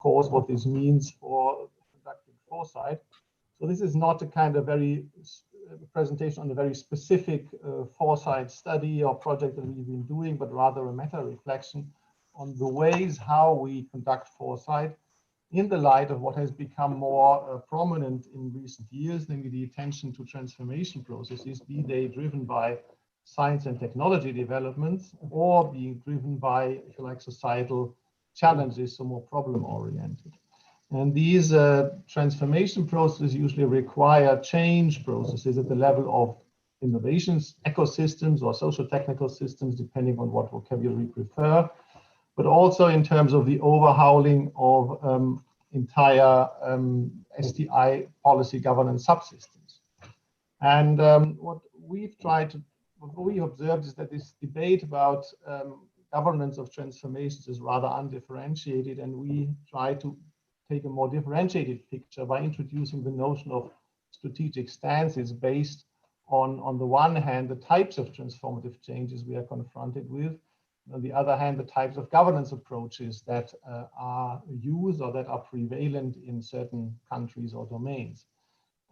course, what this means for conducting foresight. So this is not a kind of very presentation on a very specific foresight study or project that we've been doing, but rather a meta-reflection on the ways how we conduct foresight in the light of what has become more prominent in recent years, namely the attention to transformation processes, be they driven by science and technology developments or being driven by, if you like, societal challenges, so more problem-oriented. And these transformation processes usually require change processes at the level of innovations, ecosystems, or social technical systems, depending on what vocabulary you prefer, but also in terms of the overhauling of entire STI policy governance subsystems. And what we observed is that this debate about governance of transformations is rather undifferentiated, and we try to take a more differentiated picture by introducing the notion of strategic stances based on the one hand, the types of transformative changes we are confronted with, on the other hand, the types of governance approaches that are used or that are prevalent in certain countries or domains.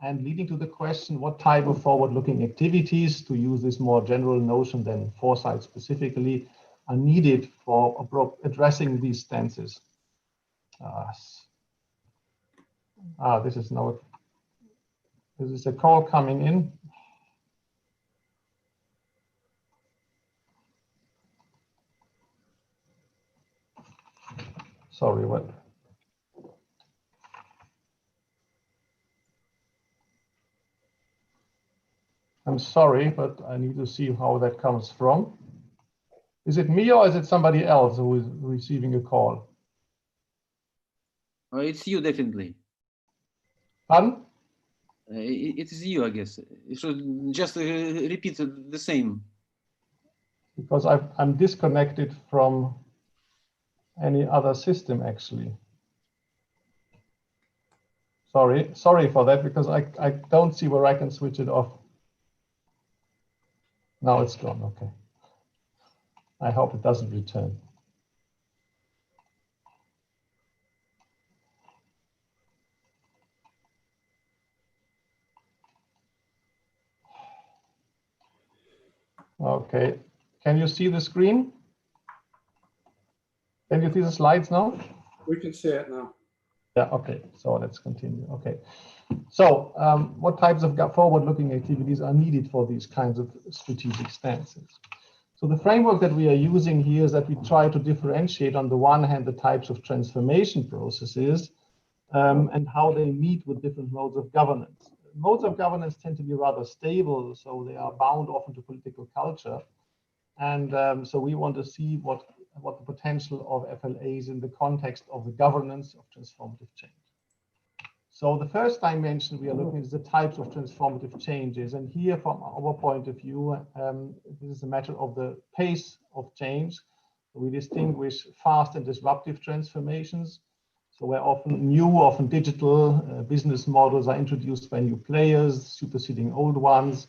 And leading to the question, what type of forward-looking activities, to use this more general notion than foresight specifically, are needed for addressing these stances. This is a call coming in. Sorry, what? I'm sorry, but I need to see how that comes from. Is it me or is it somebody else who is receiving a call? It's you, definitely. Pardon? It is you, I guess. You should just repeat the same. Because I'm disconnected from any other system, actually. Sorry for that, because I don't see where I can switch it off. Now it's gone, okay. I hope it doesn't return. Okay, can you see the screen? Can you see the slides now? We can see it now. Yeah, okay, so let's continue. Okay, so what types of forward-looking activities are needed for these kinds of strategic stances? So the framework that we are using here is that we try to differentiate, on the one hand, the types of transformation processes and how they meet with different modes of governance. Modes of governance tend to be rather stable, so they are bound often to political culture. And so we want to see what the potential of FLAs in the context of the governance of transformative change. So the first dimension we are looking at is the types of transformative changes. And here, from our point of view, this is a matter of the pace of change. We distinguish fast and disruptive transformations. So where often new, often digital business models are introduced by new players, superseding old ones,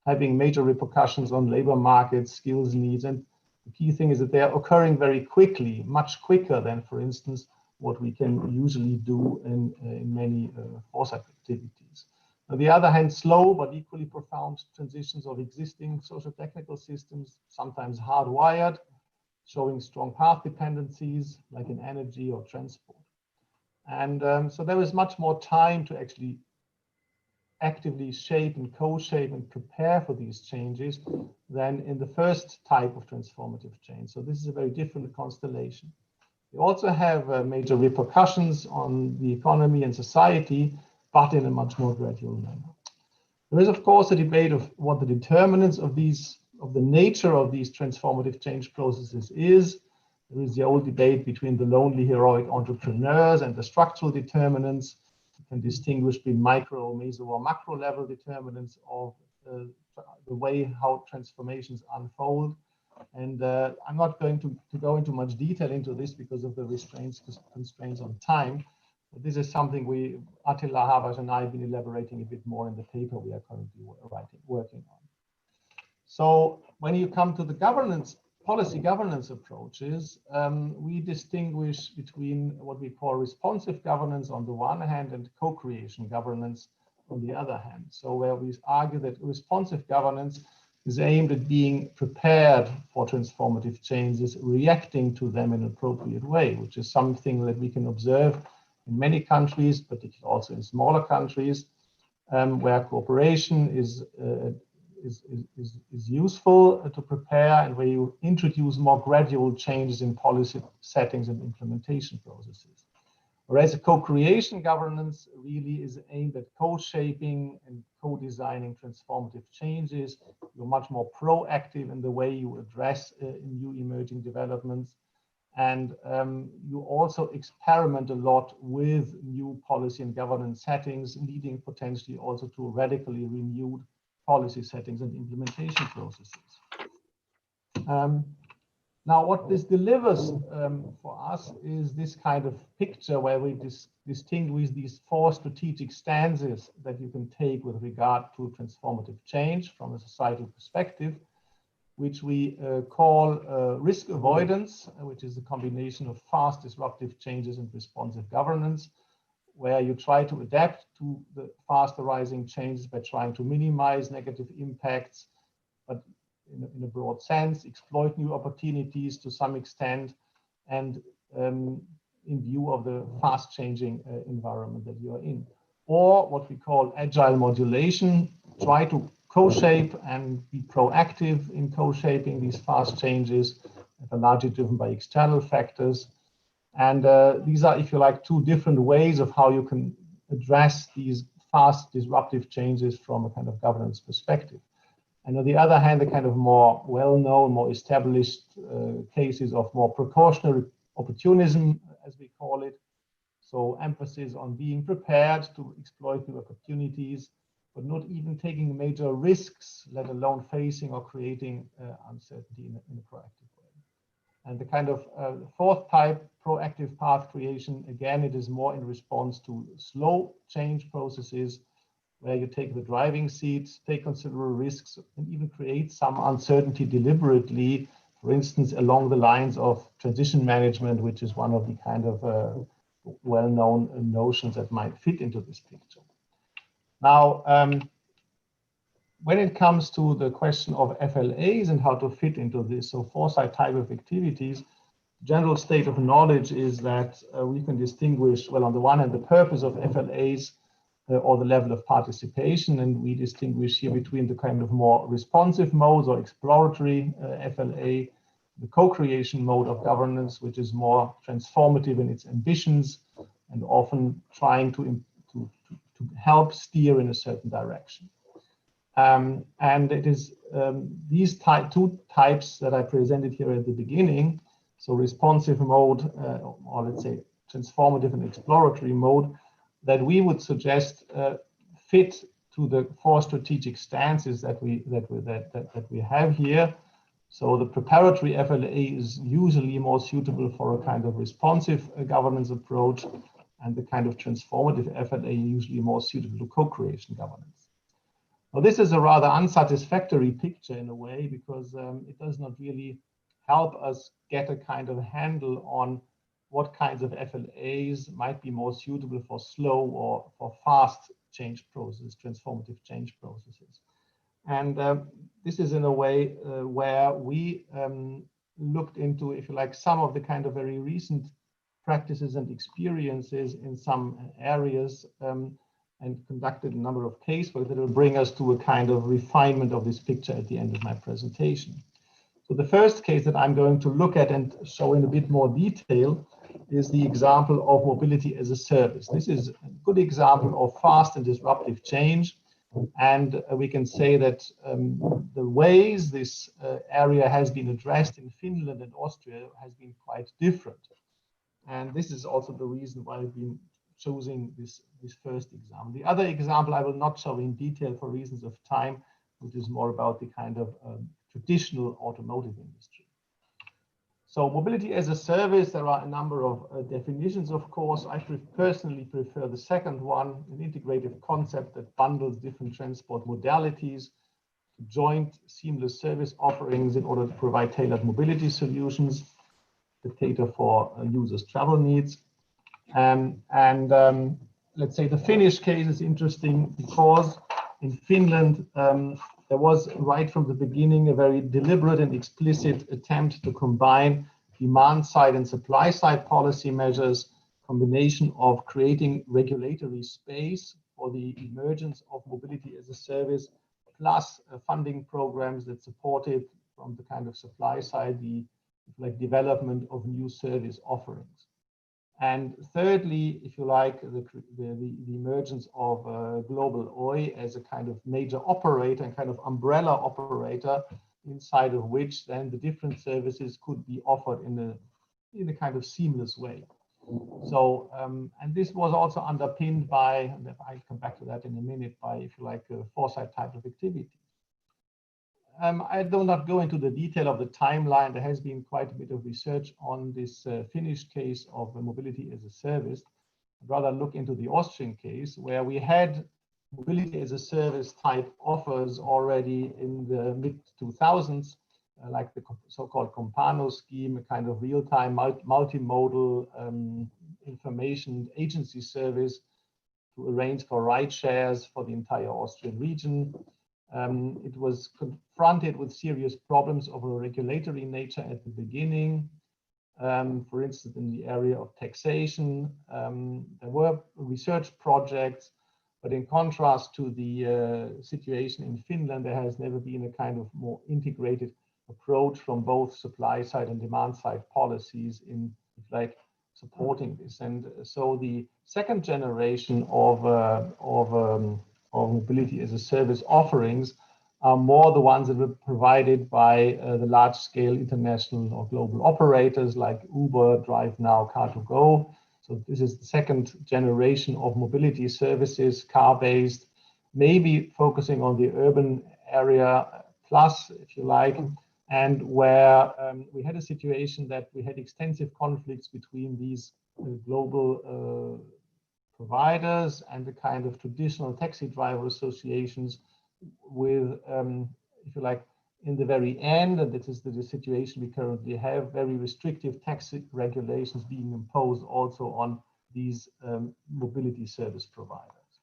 having major repercussions on labor markets, skills needs. And the key thing is that they are occurring very quickly, much quicker than, for instance, what we can usually do in many foresight activities. On the other hand, slow but equally profound transitions of existing social technical systems, sometimes hardwired, showing strong path dependencies like in energy or transport. And so there is much more time to actually actively shape and co-shape and prepare for these changes than in the first type of transformative change. So this is a very different constellation. We also have major repercussions on the economy and society, but in a much more gradual manner. There is, of course, a debate of what the determinants of the nature of these transformative change processes is. There is the old debate between the lonely heroic entrepreneurs and the structural determinants. You can distinguish between micro, meso, or macro level determinants of the way how transformations unfold. And I'm not going to go into much detail into this because of the constraints on time. But this is something Attila Havas and I have been elaborating a bit more in the paper we are currently working on. So when you come to the governance policy governance approaches, we distinguish between what we call responsive governance on the one hand and co-creation governance on the other hand. So where we argue that responsive governance is aimed at being prepared for transformative changes, reacting to them in an appropriate way, which is something that we can observe in many countries, particularly also in smaller countries, where cooperation is useful to prepare and where you introduce more gradual changes in policy settings and implementation processes. Whereas a co-creation governance really is aimed at co-shaping and co-designing transformative changes. You're much more proactive in the way you address new emerging developments. And you also experiment a lot with new policy and governance settings, leading potentially also to radically renewed policy settings and implementation processes. Now, what this delivers for us is this kind of picture where we distinguish these 4 strategic stances that you can take with regard to transformative change from a societal perspective, which we call risk avoidance, which is a combination of fast disruptive changes and responsive governance, where you try to adapt to the fast arising changes by trying to minimize negative impacts, but in a broad sense, exploit new opportunities to some extent, and in view of the fast changing environment that you are in. Or what we call agile modulation, try to co-shape and be proactive in co-shaping these fast changes that are largely driven by external factors. And these are, if you like, 2 different ways of how you can address these fast disruptive changes from a kind of governance perspective. And on the other hand, the kind of more well-known, more established cases of more precautionary opportunism, as we call it. So emphasis on being prepared to exploit new opportunities, but not even taking major risks, let alone facing or creating uncertainty in a proactive way. And the kind of 4th type, proactive path creation, again, it is more in response to slow change processes, where you take the driving seat, take considerable risks, and even create some uncertainty deliberately, for instance, along the lines of transition management, which is one of the kind of well-known notions that might fit into this picture. Now, when it comes to the question of FLAs and how to fit into this, so foresight type of activities, general state of knowledge is that we can distinguish, well, on the one hand, the purpose of FLAs or the level of participation, and we distinguish here between the kind of more responsive modes or exploratory FLA, the co-creation mode of governance, which is more transformative in its ambitions and often trying to help steer in a certain direction. And it is these 2 types that I presented here at the beginning, so responsive mode, or let's say transformative and exploratory mode, that we would suggest fit to the 4 strategic stances that we have here. So the preparatory FLA is usually more suitable for a kind of responsive governance approach, and the kind of transformative FLA usually more suitable to co-creation governance. Now, this is a rather unsatisfactory picture in a way, because it does not really help us get a kind of handle on what kinds of FLAs might be more suitable for slow or for fast change processes, transformative change processes. And this is in a way where we looked into, if you like, some of the kind of very recent practices and experiences in some areas and conducted a number of casework that will bring us to a kind of refinement of this picture at the end of my presentation. So the first case that I'm going to look at and show in a bit more detail is the example of mobility as a service. This is a good example of fast and disruptive change. And we can say that the ways this area has been addressed in Finland and Austria has been quite different. And this is also the reason why I've been choosing this first example. The other example I will not show in detail for reasons of time, which is more about the kind of traditional automotive industry. So mobility as a service, there are a number of definitions, of course. I personally prefer the second one, an integrative concept that bundles different transport modalities joint seamless service offerings in order to provide tailored mobility solutions that cater for users' travel needs. Let's say the Finnish case is interesting because in Finland, there was right from the beginning a very deliberate and explicit attempt to combine demand side and supply side policy measures, combination of creating regulatory space for the emergence of mobility as a service, plus funding programs that supported from the kind of supply side the development of new service offerings. And thirdly, if you like, the emergence of global OI as a kind of major operator and kind of umbrella operator, inside of which then the different services could be offered in a kind of seamless way. So, and this was also underpinned by, and I'll come back to that in a minute, by, if you like, a foresight type of activity. I do not go into the detail of the timeline. There has been quite a bit of research on this Finnish case of mobility as a service. I'd rather look into the Austrian case, where we had mobility as a service type offers already in the mid-2000s, like the so-called Compano scheme, a kind of real-time multimodal information agency service to arrange for ride shares for the entire Austrian region. It was confronted with serious problems of a regulatory nature at the beginning. For instance, in the area of taxation, there were research projects, but in contrast to the situation in Finland, there has never been a kind of more integrated approach from both supply side and demand side policies in like supporting this. And so the second generation of mobility as a service offerings are more the ones that were provided by the large-scale international or global operators like Uber, DriveNow, Car2Go. So this is the second generation of mobility services, car-based, maybe focusing on the urban area plus, if you like, and where we had a situation that we had extensive conflicts between these global providers and the kind of traditional taxi driver associations with, if you like, in the very end, and this is the situation we currently have, very restrictive taxi regulations being imposed also on these mobility service providers.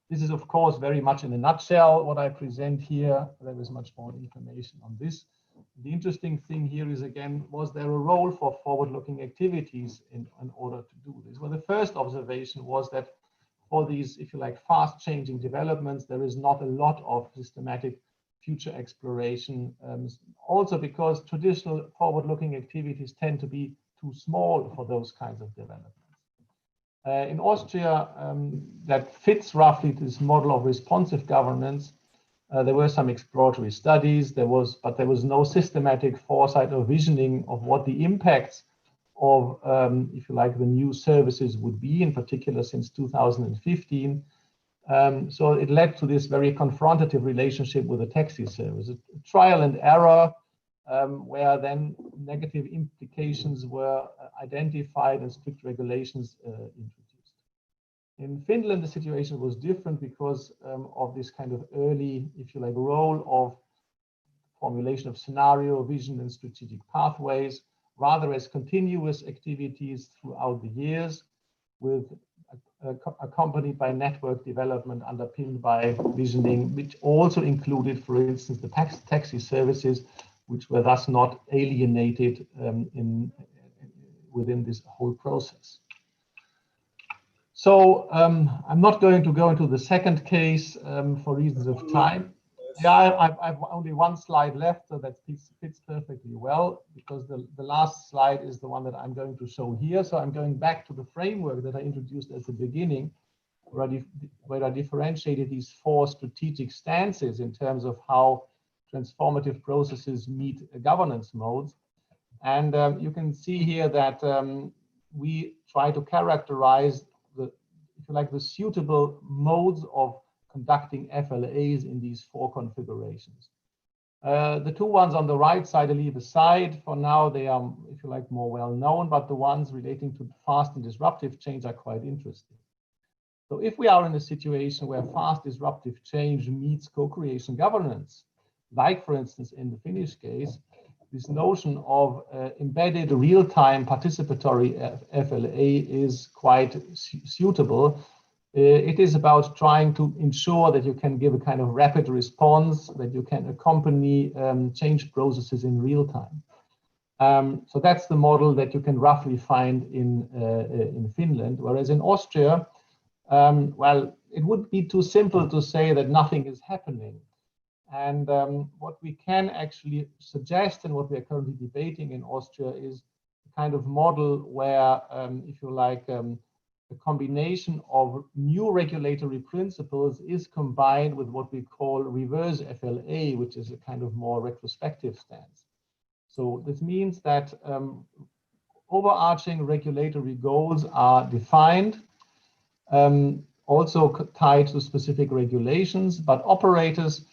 This is, of course, very much in a nutshell what I present here. There is much more information on this. The interesting thing here is, again, was there a role for forward-looking activities in order to do this? Well, the first observation was that for these, if you like, fast-changing developments, there is not a lot of systematic future exploration, also because traditional forward-looking activities tend to be too small for those kinds of developments. In Austria, that fits roughly this model of responsive governance. There were some exploratory studies, but there was no systematic foresight or visioning of what the impacts of, if you like, the new services would be, in particular since 2015. So it led to this very confrontative relationship with the taxi service, a trial and error, where then negative implications were identified and strict regulations introduced. In Finland, the situation was different because of this kind of early, if you like, role of formulation of scenario, vision, and strategic pathways, rather as continuous activities throughout the years, with accompanied by network development underpinned by visioning, which also included, for instance, the taxi services, which were thus not alienated within this whole process. So I'm not going to go into the second case for reasons of time. Yeah, I've only one slide left, so that fits perfectly well, because the last slide is the one that I'm going to show here. So I'm going back to the framework that I introduced at the beginning, where I differentiated these four strategic stances in terms of how transformative processes meet governance modes. And you can see here that we try to characterize if you like, the suitable modes of conducting FLAs in these four configurations. The two ones on the right side I leave aside. For now, they are, if you like, more well known, but the ones relating to fast and disruptive change are quite interesting. So if we are in a situation where fast disruptive change meets co-creation governance, like, for instance, in the Finnish case, this notion of embedded real-time participatory FLA is quite suitable. It is about trying to ensure that you can give a kind of rapid response, that you can accompany change processes in real time. So that's the model that you can roughly find in Finland, whereas in Austria, well, it would be too simple to say that nothing is happening. And what we can actually suggest and what we are currently debating in Austria is a kind of model where, if you like, a combination of new regulatory principles is combined with what we call reverse FLA, which is a kind of more retrospective stance. So this means that overarching regulatory goals are defined, also tied to specific regulations, but operators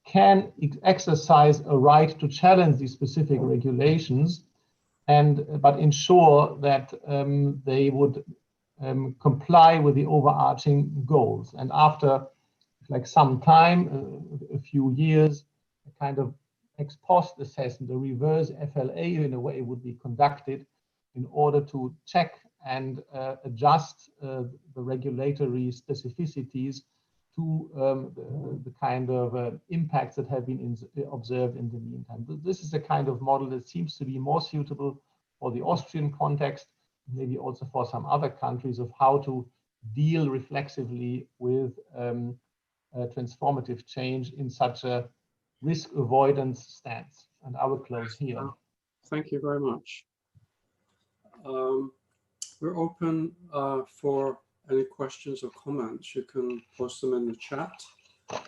can exercise a right to challenge these specific regulations, but ensure that they would comply with the overarching goals. And after like some time, a few years, a kind of ex post assessment, a reverse FLA in a way would be conducted in order to check and adjust the regulatory specificities to the kind of impacts that have been observed in the meantime. This is a kind of model that seems to be more suitable for the Austrian context, maybe also for some other countries, of how to deal reflexively with transformative change in such a risk avoidance stance. And I will close here. Thank you very much. We're open for any questions or comments. You can post them in the chat. So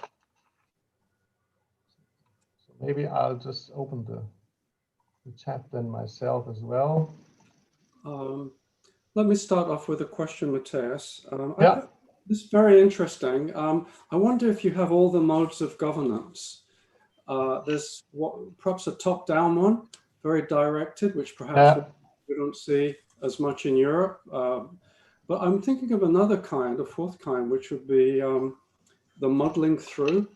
maybe I'll just open the chat then myself as well. Let me start off with a question, Matthias. Yeah. This is very interesting. I wonder if you have all the modes of governance. There's perhaps a top-down one, very directed, which perhaps we don't see as much in Europe. But I'm thinking of another kind, a fourth kind, which would be the muddling through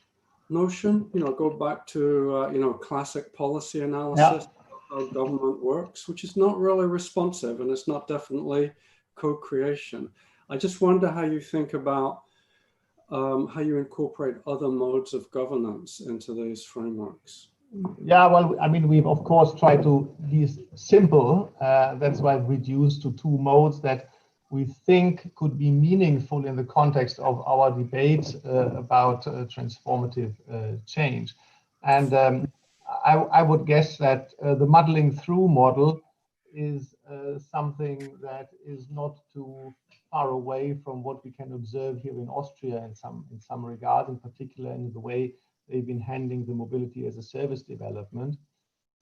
notion. You know, go back to classic policy analysis, how government works, which is not really responsive, and it's not definitely co-creation. I just wonder how you think about how you incorporate other modes of governance into these frameworks. Yeah, well, I mean, we've of course tried to be simple. That's why we've reduced to two modes that we think could be meaningful in the context of our debate about transformative change. And I would guess that the muddling through model is something that is not too far away from what we can observe here in Austria in some regard, in particular in the way they've been handling the mobility as a service development.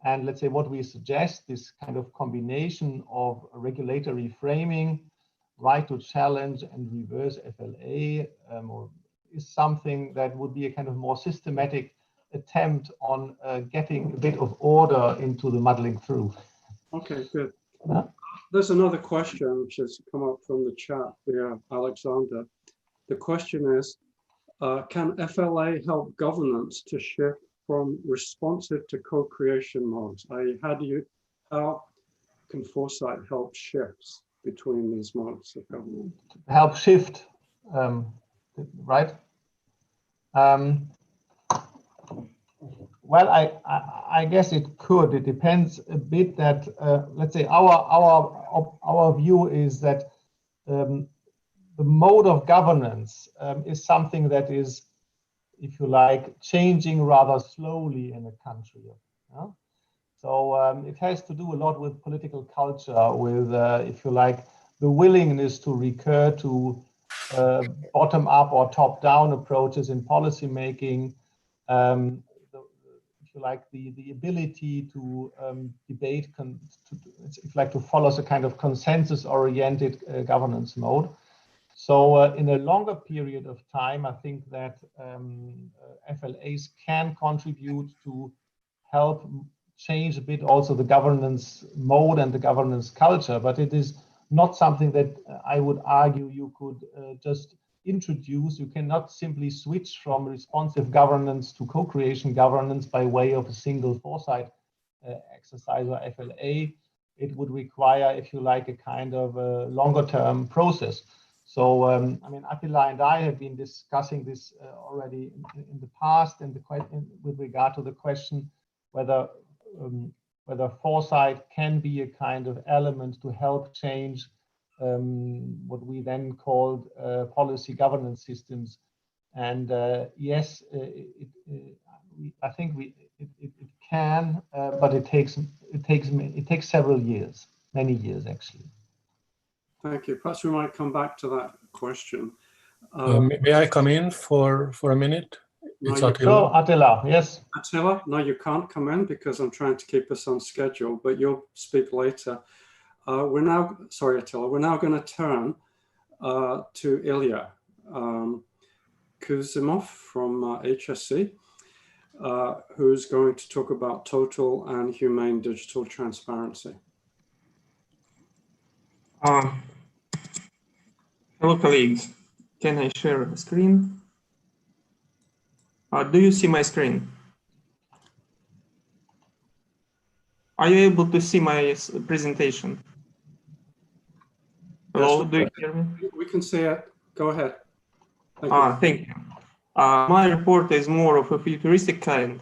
And let's say what we suggest, this kind of combination of regulatory framing, right to challenge, and reverse FLA is something that would be a kind of more systematic attempt on getting a bit of order into the muddling through. Okay, good. There's another question which has come up from the chat via Alexander. The question is, can FLA help governance to shift from responsive to co-creation modes? How can Foresight help shifts between these modes of governance? Help shift, right? Well, I guess it could. It depends a bit that, let's say, our view is that the mode of governance is something that is, if you like, changing rather slowly in a country. So it has to do a lot with political culture, with, if you like, the willingness to recur to bottom-up or top-down approaches in policy making. If you like, the ability to debate, if like to follow a kind of consensus-oriented governance mode. So in a longer period of time, I think that FLAs can contribute to help change a bit also the governance mode and the governance culture, but it is not something that I would argue you could just introduce, you cannot simply switch from responsive governance to co-creation governance by way of a single foresight exercise or FLA. It would require, if you like, a kind of a longer term process. So, I mean, Attila and I have been discussing this already in the past, and with regard to the question whether foresight can be a kind of element to help change what we then called policy governance systems. And yes, I think it can, but it takes several years, many years actually. Thank you. Perhaps we might come back to that question. May I come in for a minute? It's Attila. Oh, Attila, yes. Attila, no, you can't come in because I'm trying to keep us on schedule, but you'll speak later. We're now, sorry, Attila, we're now going to turn to Ilya Kuzimov from HSE, who's going to talk about total and humane digital transparency. Hello, colleagues. Can I share a screen? Do you see my screen? Are you able to see my presentation? Hello, do you hear me? We can see it. Go ahead. Thank you. Thank you. My report is more of a futuristic kind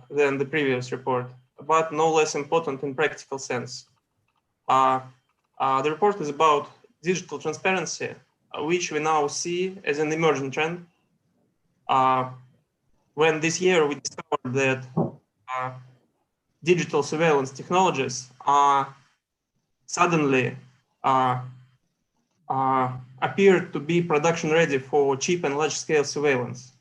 than the previous report, but no less important in practical sense. The report is about digital transparency, which we now see as an emerging trend. When this year we discovered that digital surveillance technologies are suddenly appeared to be production ready for cheap and large scale surveillance.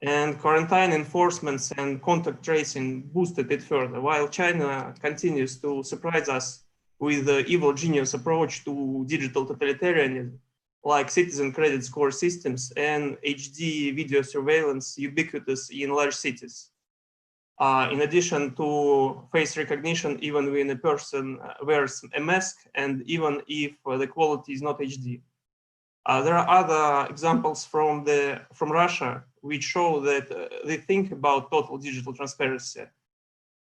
And quarantine enforcements and contact tracing boosted it further, while China continues to surprise us with the evil genius approach to digital totalitarianism, like citizen credit score systems and HD video surveillance ubiquitous in large cities. In addition to face recognition, even when a person wears a mask and even if the quality is not HD. There are other examples from Russia which show that they think about total digital transparency,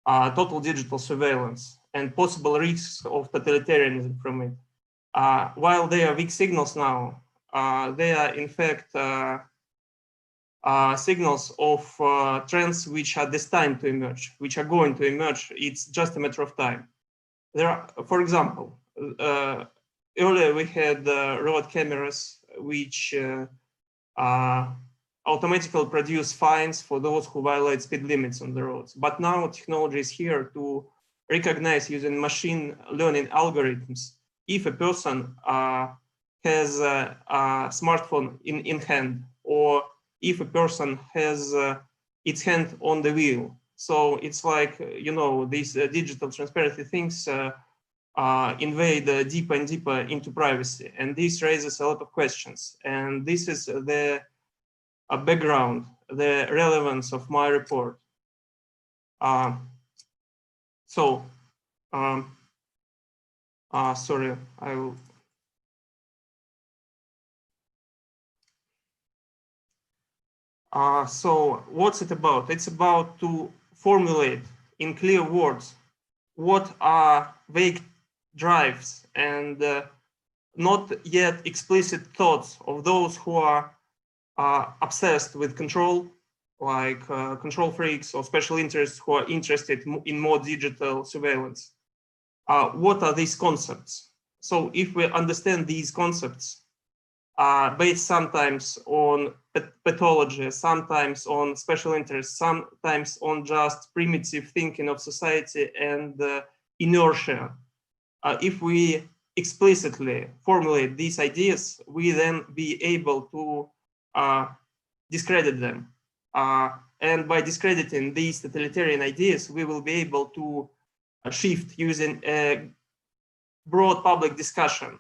total digital surveillance, and possible risks of totalitarianism from it. While they are weak signals now, they are in fact signals of trends which are destined to emerge, which are going to emerge. It's just a matter of time. There are, for example, earlier we had road cameras which automatically produce fines for those who violate speed limits on the roads. But now technology is here to recognize using machine learning algorithms if a person has a smartphone in hand, or if a person has its hand on the wheel. So it's like, you know, these digital transparency things invade deeper and deeper into privacy. And this raises a lot of questions. And this is the background, the relevance of my report. Sorry, I will. So what's it about? It's about to formulate in clear words what are vague drives and not yet explicit thoughts of those who are obsessed with control, like control freaks or special interests who are interested in more digital surveillance. What are these concepts? So if we understand these concepts, based sometimes on pathology, sometimes on special interests, sometimes on just primitive thinking of society and inertia. If we explicitly formulate these ideas, we then be able to discredit them. And by discrediting these totalitarian ideas, we will be able to shift using a broad public discussion,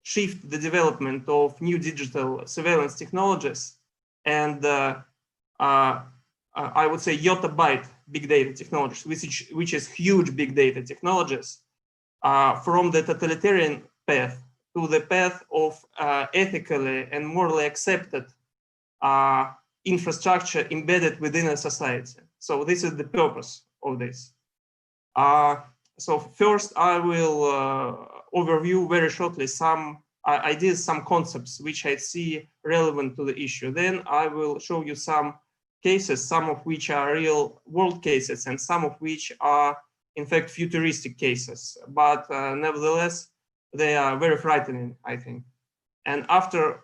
shift the development of new digital surveillance technologies, and I would say yottabyte big data technologies, which is huge big data technologies, from the totalitarian path to the path of ethically and morally accepted infrastructure embedded within a society. So this is the purpose of this. So first, I will overview very shortly some ideas, some concepts which I see relevant to the issue. Then I will show you some cases, some of which are real world cases and some of which are in fact futuristic cases. But nevertheless, they are very frightening, I think. And after,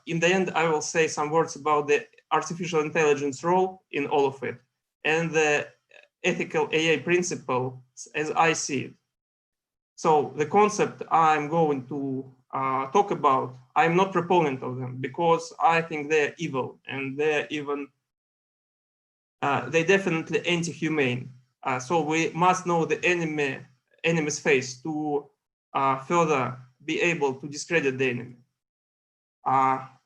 in the end, I will say some words about the artificial intelligence role in all of it and the ethical AI principle as I see it. So the concept I'm going to talk about, I'm not proponent of them because I think they're evil and they're even, they definitely anti-humane. So we must know the enemy's face to further be able to discredit the enemy.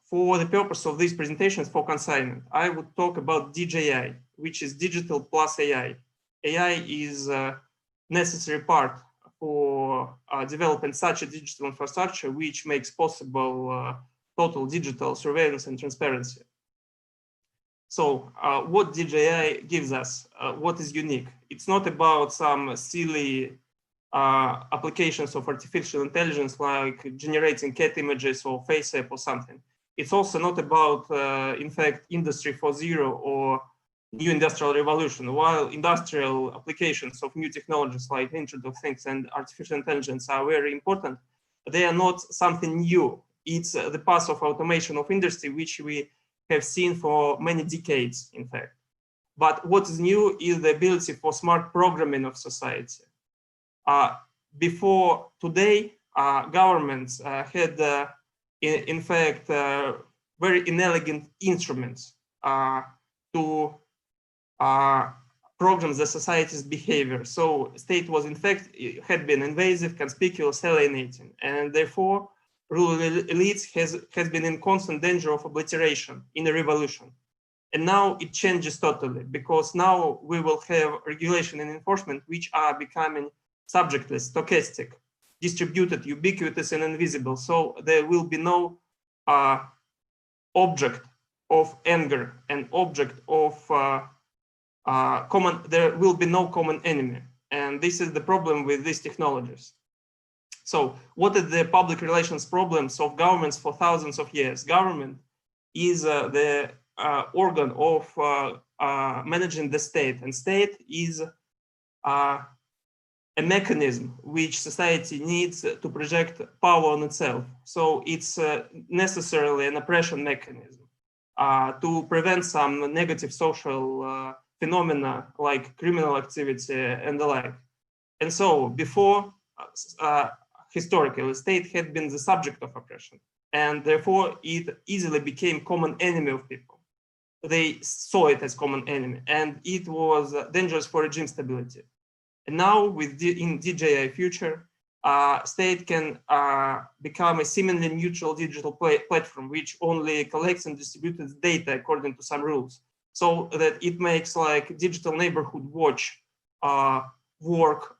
For the purpose of these presentations for consignment, I would talk about DJI, which is digital plus AI. AI is a necessary part for developing such a digital infrastructure which makes possible total digital surveillance and transparency. So what DJI gives us, what is unique? It's not about some silly applications of artificial intelligence like generating cat images or face app or something. It's also not about, in fact, Industry 4.0 or new industrial revolution. While industrial applications of new technologies like Internet of Things and artificial intelligence are very important, they are not something new. It's the path of automation of industry, which we have seen for many decades, in fact. But what is new is the ability for smart programming of society. Before today, governments had, in fact, very inelegant instruments to program the society's behavior. So state was, in fact, had been invasive, conspicuous, alienating, and therefore ruling elites has been in constant danger of obliteration in a revolution. And now it changes totally, because now we will have regulation and enforcement which are becoming subjectless, stochastic, distributed, ubiquitous, and invisible. So there will be no object of anger and object of there will be no common enemy. And this is the problem with these technologies. So what are the public relations problems of governments for thousands of years? Government is the organ of managing the state, and state is a mechanism which society needs to project power on itself. So it's necessarily an oppression mechanism to prevent some negative social phenomena like criminal activity and the like. And so before, historically, the state had been the subject of oppression, and therefore it easily became common enemy of people. They saw it as common enemy, and it was dangerous for regime stability. And now with in DJI future, state can become a seemingly neutral digital platform which only collects and distributes data according to some rules, so that it makes like digital neighborhood watch work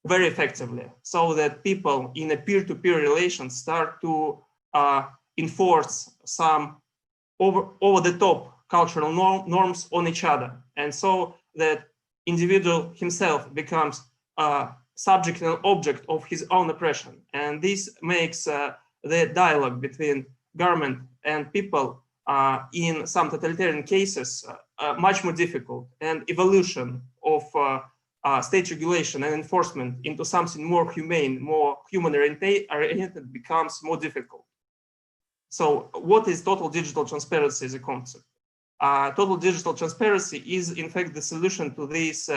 very effectively, so that people in a peer-to-peer relation start to enforce some over-the-top cultural norms on each other, and so that individual himself becomes subject and object of his own oppression. And this makes the dialogue between government and people in some totalitarian cases much more difficult, and evolution of state regulation and enforcement into something more humane, more human-oriented becomes more difficult. So what is total digital transparency as a concept? Total digital transparency is, in fact, the solution to these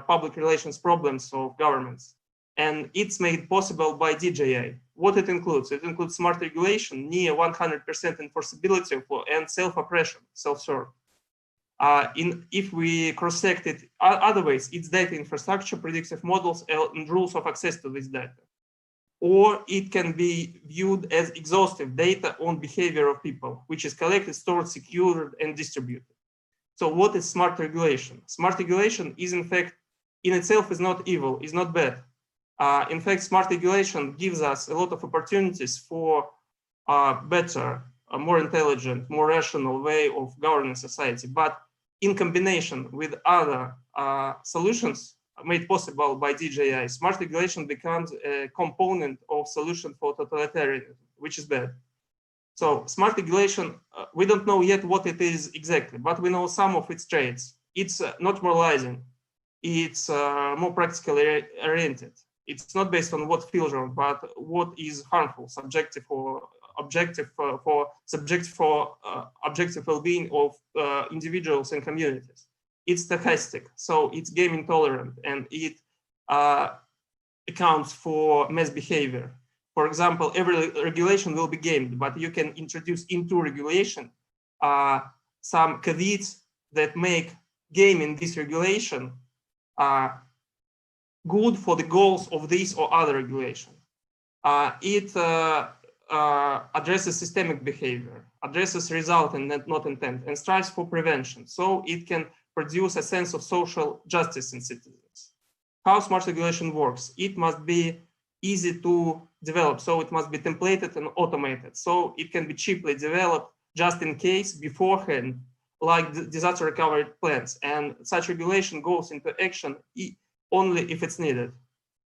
public relations problems of governments. And it's made possible by DJI. What it includes? It includes smart regulation, near 100% enforceability and self-oppression, self-serve. If we cross-sect it other ways, it's data infrastructure, predictive models, and rules of access to this data. Or it can be viewed as exhaustive data on behavior of people, which is collected, stored, secured, and distributed. So what is smart regulation? Smart regulation is, in fact, in itself is not evil, is not bad. In fact, smart regulation gives us a lot of opportunities for better, more intelligent, more rational way of governing society. But in combination with other solutions made possible by DJI, smart regulation becomes a component of solution for totalitarianism, which is bad. So smart regulation, we don't know yet what it is exactly, but we know some of its traits. It's not moralizing. It's more practically oriented. It's not based on what feels wrong, but what is harmful, subjective or objective for subjective for objective well-being of individuals and communities. It's stochastic, so it's game intolerant, and it accounts for mass behavior. For example, every regulation will be gamed, but you can introduce into regulation some caveats that make gaming this regulation good for the goals of this or other regulation. It addresses systemic behavior, addresses result and not intent, and strives for prevention. So it can produce a sense of social justice in citizens. How smart regulation works? It must be easy to develop, so it must be templated and automated. So it can be cheaply developed just in case beforehand, like disaster recovery plans. And such regulation goes into action only if it's needed.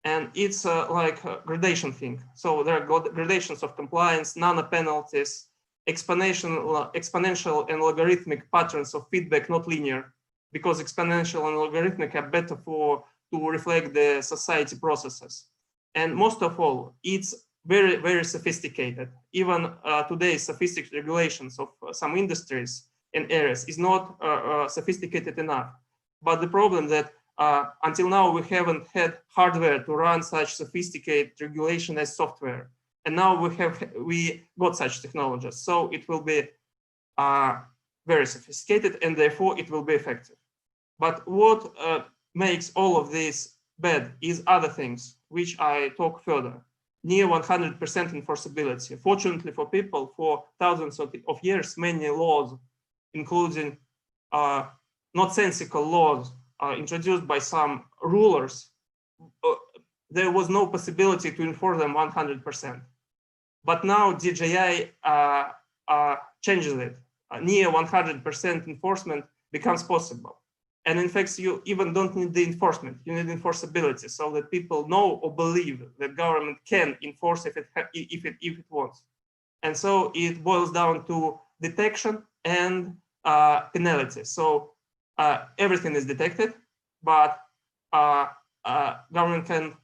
And it's like a gradation thing. So there are gradations of compliance, nano-penalties, exponential and logarithmic patterns of feedback, not linear, because exponential and logarithmic are better to reflect the society processes. And most of all, it's very, very sophisticated. Even today's sophisticated regulations of some industries and areas is not sophisticated enough. But the problem that until now, we haven't had hardware to run such sophisticated regulation as software. And now we got such technologies. So it will be very sophisticated, and therefore it will be effective. But what makes all of this bad is other things, which I talk further. Near 100% enforceability. Fortunately for people, for thousands of years, many laws, including nonsensical laws, introduced by some rulers, there was no possibility to enforce them 100%. But now DJI changes it. Near 100% enforcement becomes possible. And in fact, you even don't need the enforcement, you need enforceability, so that people know or believe that government can enforce if it wants. And so it boils down to detection and penalty. So everything is detected, but government can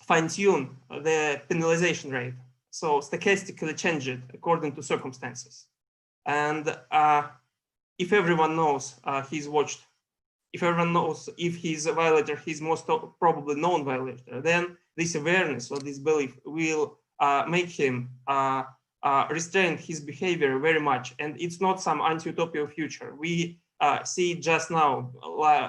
fine-tune the penalization rate. So stochastically change it according to circumstances. And if everyone knows he's watched, if everyone knows if he's a violator, he's most probably known violator, then this awareness or this belief will make him restrain his behavior very much. And it's not some anti-utopia future. We see it just now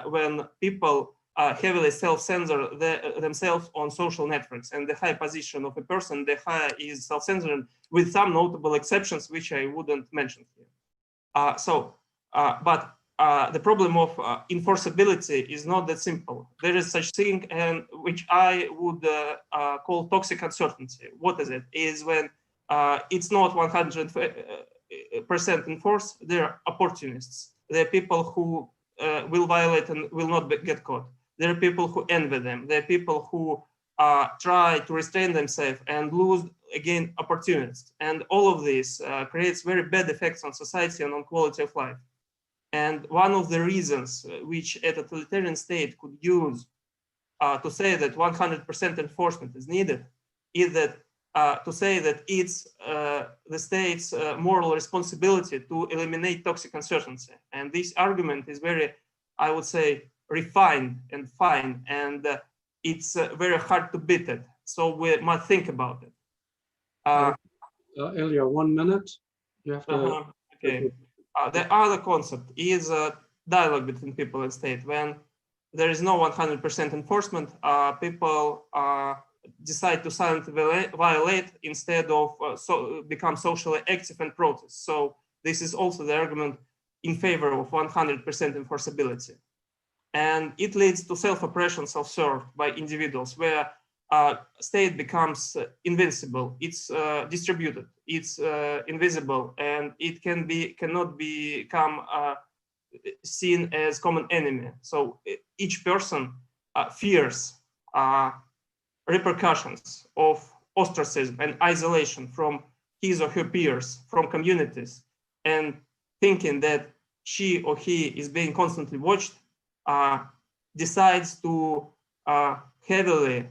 when people heavily self-censor themselves on social networks, and the high position of a person, the higher is self-censoring, with some notable exceptions, which I wouldn't mention here. But the problem of enforceability is not that simple. There is such thing, and which I would call toxic uncertainty. What is it? Is when it's not 100% enforced. There are opportunists. There are people who will violate and will not get caught. There are people who envy them. There are people who try to restrain themselves and lose again opportunists. And all of this creates very bad effects on society and on quality of life. And one of the reasons which a totalitarian state could use to say that 100% enforcement is needed is that to say that it's the state's moral responsibility to eliminate toxic uncertainty. And this argument is very, I would say, refined and fine, and it's very hard to beat it. So we must think about it. Ilya, 1 minute. You have to. Okay. The other concept is dialogue between people and state. When there is no 100% enforcement, people decide to silently violate instead of become socially active and protest. So this is also the argument in favor of 100% enforceability. And it leads to self-oppression, self-serve by individuals, where state becomes invincible. It's distributed. It's invisible, and it cannot become seen as common enemy. So each person fears repercussions of ostracism and isolation from his or her peers, from communities, and thinking that she or he is being constantly watched, decides to heavily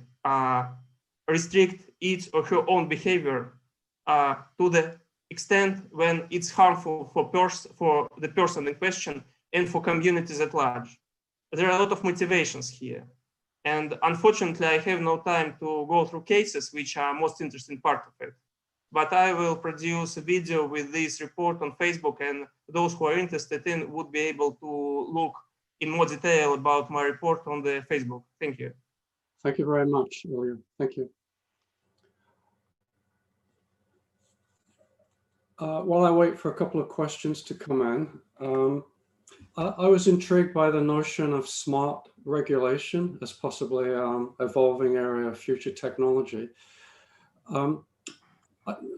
restrict its or her own behavior to the extent when it's harmful for the person in question and for communities at large. There are a lot of motivations here. And unfortunately, I have no time to go through cases which are most interesting part of it. But I will produce a video with this report on Facebook, and those who are interested in would be able to look in more detail about my report on the Facebook. Thank you. Thank you very much, Ilya. Thank you. While I wait for a couple of questions to come in, I was intrigued by the notion of smart regulation as possibly evolving area of future technology. Do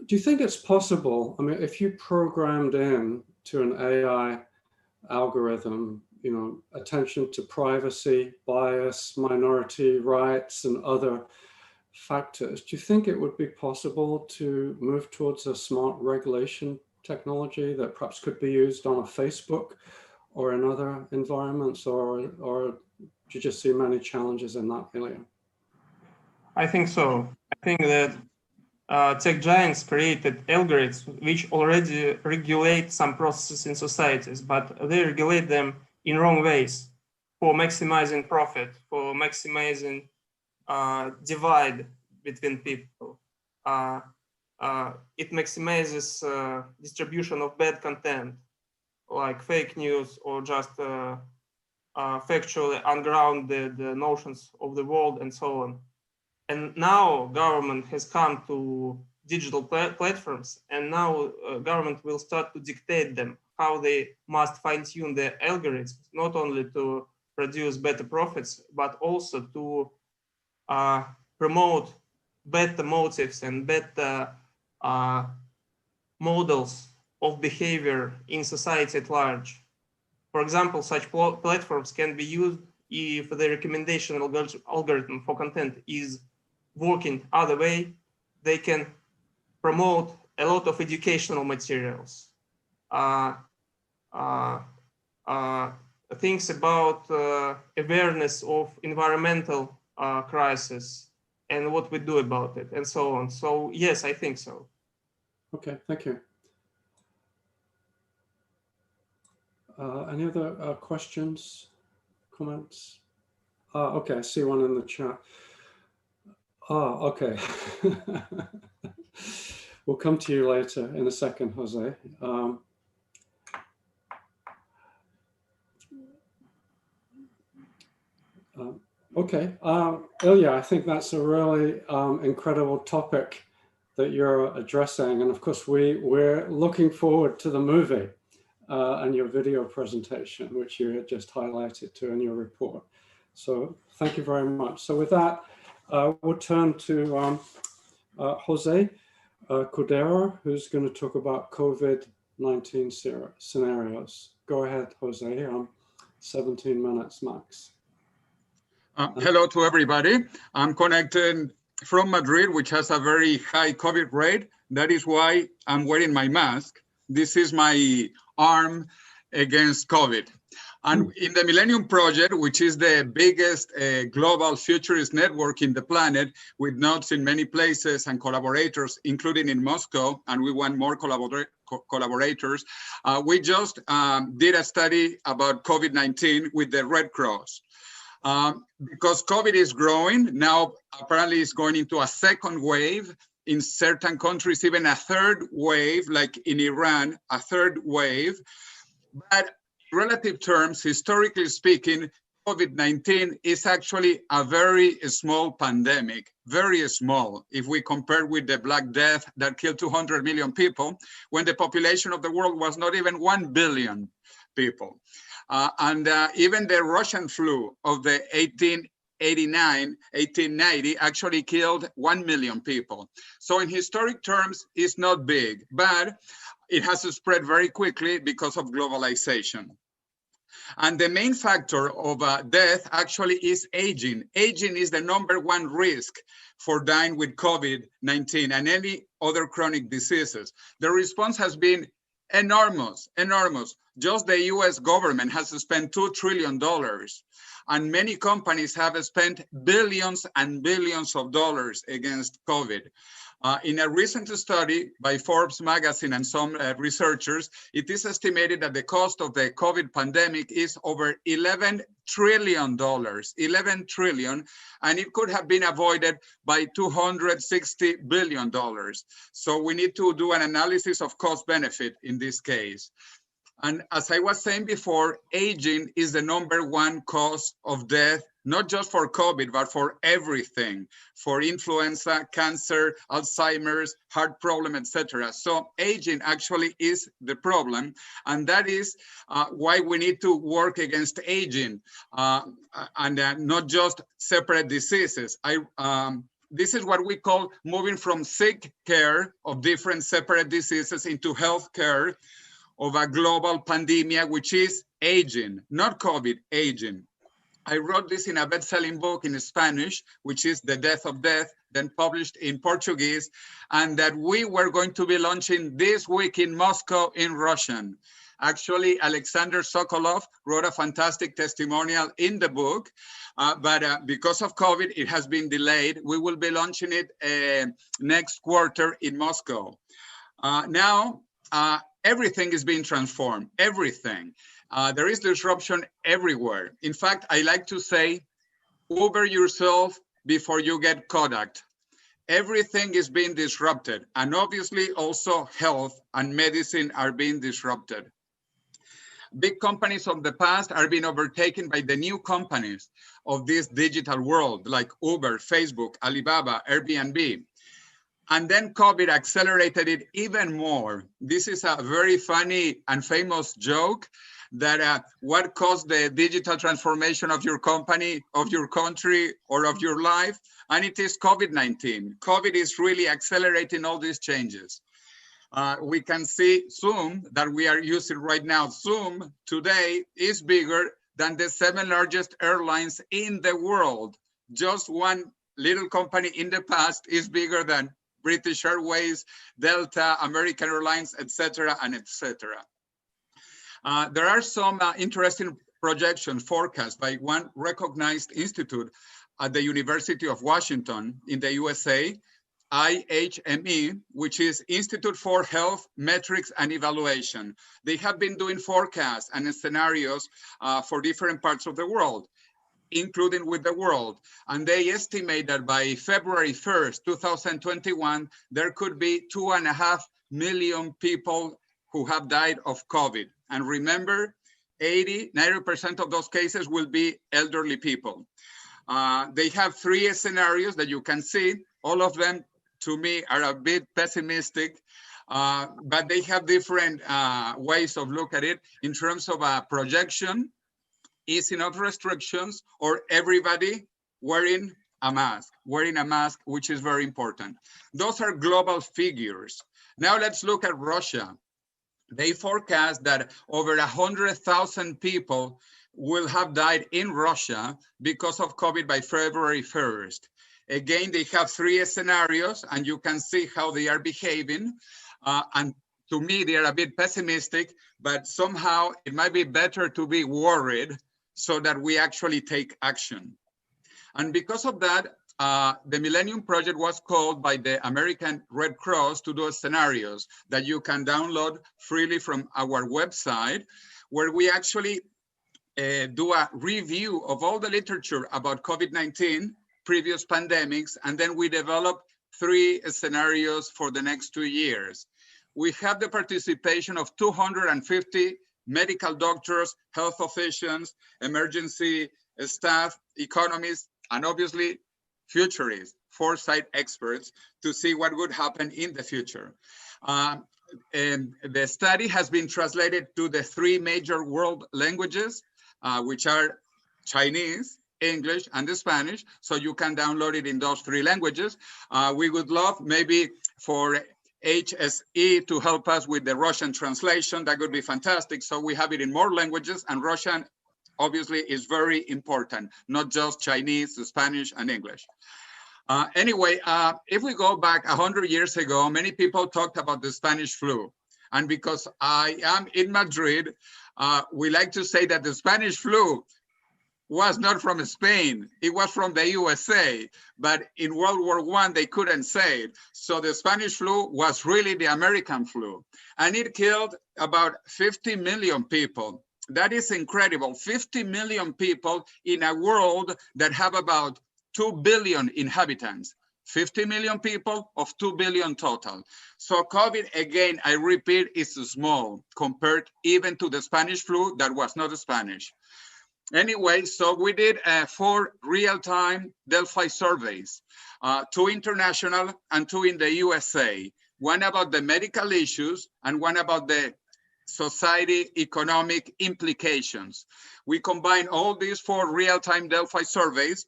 you think it's possible? I mean, if you programmed in to an AI algorithm, you know, attention to privacy, bias, minority rights, and other factors, do you think it would be possible to move towards a smart regulation technology that perhaps could be used on a Facebook or in other environments, or do you just see many challenges in that area? I think so. I think that tech giants created algorithms which already regulate some processes in societies, but they regulate them in wrong ways for maximizing profit, for maximizing divide between people. It maximizes distribution of bad content, like fake news, or just factually ungrounded notions of the world and so on. And now government has come to digital platforms, and now government will start to dictate them how they must fine-tune their algorithms, not only to produce better profits, but also to promote better motives and better models of behavior in society at large. For example, such platforms can be used if the recommendation algorithm for content is working other way. They can promote a lot of educational materials, things about awareness of environmental crisis and what we do about it, and so on. So yes, I think so. Okay, thank you. Any other questions, comments? Okay, I see one in the chat. Okay. We'll come to you later in a second, Jose. Okay, Ilya, I think that's a really incredible topic that you're addressing. And of course, we're looking forward to the movie and your video presentation, which you had just highlighted to in your report. So thank you very much. So with that, we'll turn to Jose Cordero, who's going to talk about COVID-19 scenarios. Go ahead, Jose, 17 minutes max. Hello to everybody. I'm connected from Madrid, which has a very high COVID rate. That is why I'm wearing my mask. This is my arm against COVID. And in the Millennium Project, which is the biggest global futurist network in the planet, with nodes in many places and collaborators, including in Moscow, and we want more collaborators, we just did a study about COVID-19 with the Red Cross. Because COVID is growing, now apparently it's going into a second wave. In certain countries, even a third wave, like in Iran, a third wave. But in relative terms, historically speaking, COVID-19 is actually a very small pandemic, very small, if we compare with the Black Death that killed 200 million people, when the population of the world was not even 1 billion people. And even the Russian flu of the 1890 actually killed 1 million people. So in historic terms, it's not big, but it has spread very quickly because of globalization. And the main factor of death actually is aging. Aging is the #1 risk for dying with COVID-19 and any other chronic diseases. The response has been enormous, enormous. Just the US government has spent $2 trillion, and many companies have spent billions and billions of dollars against COVID. In a recent study by Forbes magazine and some researchers, it is estimated that the cost of the COVID pandemic is over $11 trillion, 11 trillion, and it could have been avoided by $260 billion. So we need to do an analysis of cost benefit in this case. And as I was saying before, aging is the #1 cause of death, not just for COVID, but for everything, for influenza, cancer, Alzheimer's, heart problem, etc. So aging actually is the problem. And that is why we need to work against aging and not just separate diseases. This is what we call moving from sick care of different separate diseases into health care of a global pandemic, which is aging, not COVID, aging. I wrote this in a best-selling book in Spanish, which is The Death of Death, then published in Portuguese, and that we were going to be launching this week in Moscow in Russian. Actually, Alexander Sokolov wrote a fantastic testimonial in the book, but because of COVID, it has been delayed. We will be launching it next quarter in Moscow. Now, everything is being transformed, everything. There is disruption everywhere. In fact, I like to say, Uber yourself before you get Kodak. Everything is being disrupted. And obviously also health and medicine are being disrupted. Big companies of the past are being overtaken by the new companies of this digital world, like Uber, Facebook, Alibaba, Airbnb. And then COVID accelerated it even more. This is a very funny and famous joke that what caused the digital transformation of your company, of your country, or of your life, and it is COVID-19. COVID is really accelerating all these changes. We can see Zoom that we are using right now. Zoom today is bigger than the 7 largest airlines in the world. Just one little company in the past is bigger than British Airways, Delta, American Airlines, etc., and etc. There are some interesting projection forecasts by one recognized institute at the University of Washington in the USA, IHME, which is Institute for Health Metrics and Evaluation. They have been doing forecasts and scenarios for different parts of the world, including with the world. And they estimate that by February 1st, 2021, there could be 2.5 million people who have died of COVID. And remember, 90% of those cases will be elderly people. They have 3 scenarios that you can see. All of them, to me, are a bit pessimistic, but they have different ways of looking at it in terms of a projection, easing of restrictions, or everybody wearing a mask, which is very important. Those are global figures. Now let's look at Russia. They forecast that over 100,000 people will have died in Russia because of COVID by February 1st. Again, they have 3 scenarios, and you can see how they are behaving. And to me, they are a bit pessimistic, but somehow it might be better to be worried so that we actually take action. And because of that, the Millennium Project was called by the American Red Cross to do scenarios that you can download freely from our website, where we actually do a review of all the literature about COVID-19, previous pandemics, and then we develop 3 scenarios for the next 2 years. We have the participation of 250 medical doctors, health officials, emergency staff, economists, and obviously futurists, foresight experts, to see what would happen in the future. And the study has been translated to the 3 major world languages, which are Chinese, English, and the Spanish. So you can download it in those 3 languages. We would love maybe for HSE to help us with the Russian translation. That would be fantastic. So we have it in more languages, and Russian obviously is very important, not just Chinese, Spanish, and English. Anyway, if we go back 100 years ago, many people talked about the Spanish flu. And because I am in Madrid, we like to say that the Spanish flu was not from Spain, it was from the USA, but in World War I, they couldn't say it. So the Spanish flu was really the American flu, and it killed about 50 million people. That is incredible, 50 million people in a world that have about 2 billion inhabitants. 50 million people of 2 billion total. So COVID, again, I repeat, is small compared even to the Spanish flu that was not Spanish. Anyway, so we did 4 real-time Delphi surveys, 2 international and 2 in the USA, one about the medical issues and one about the society economic implications. We combined all these 4 real-time Delphi surveys,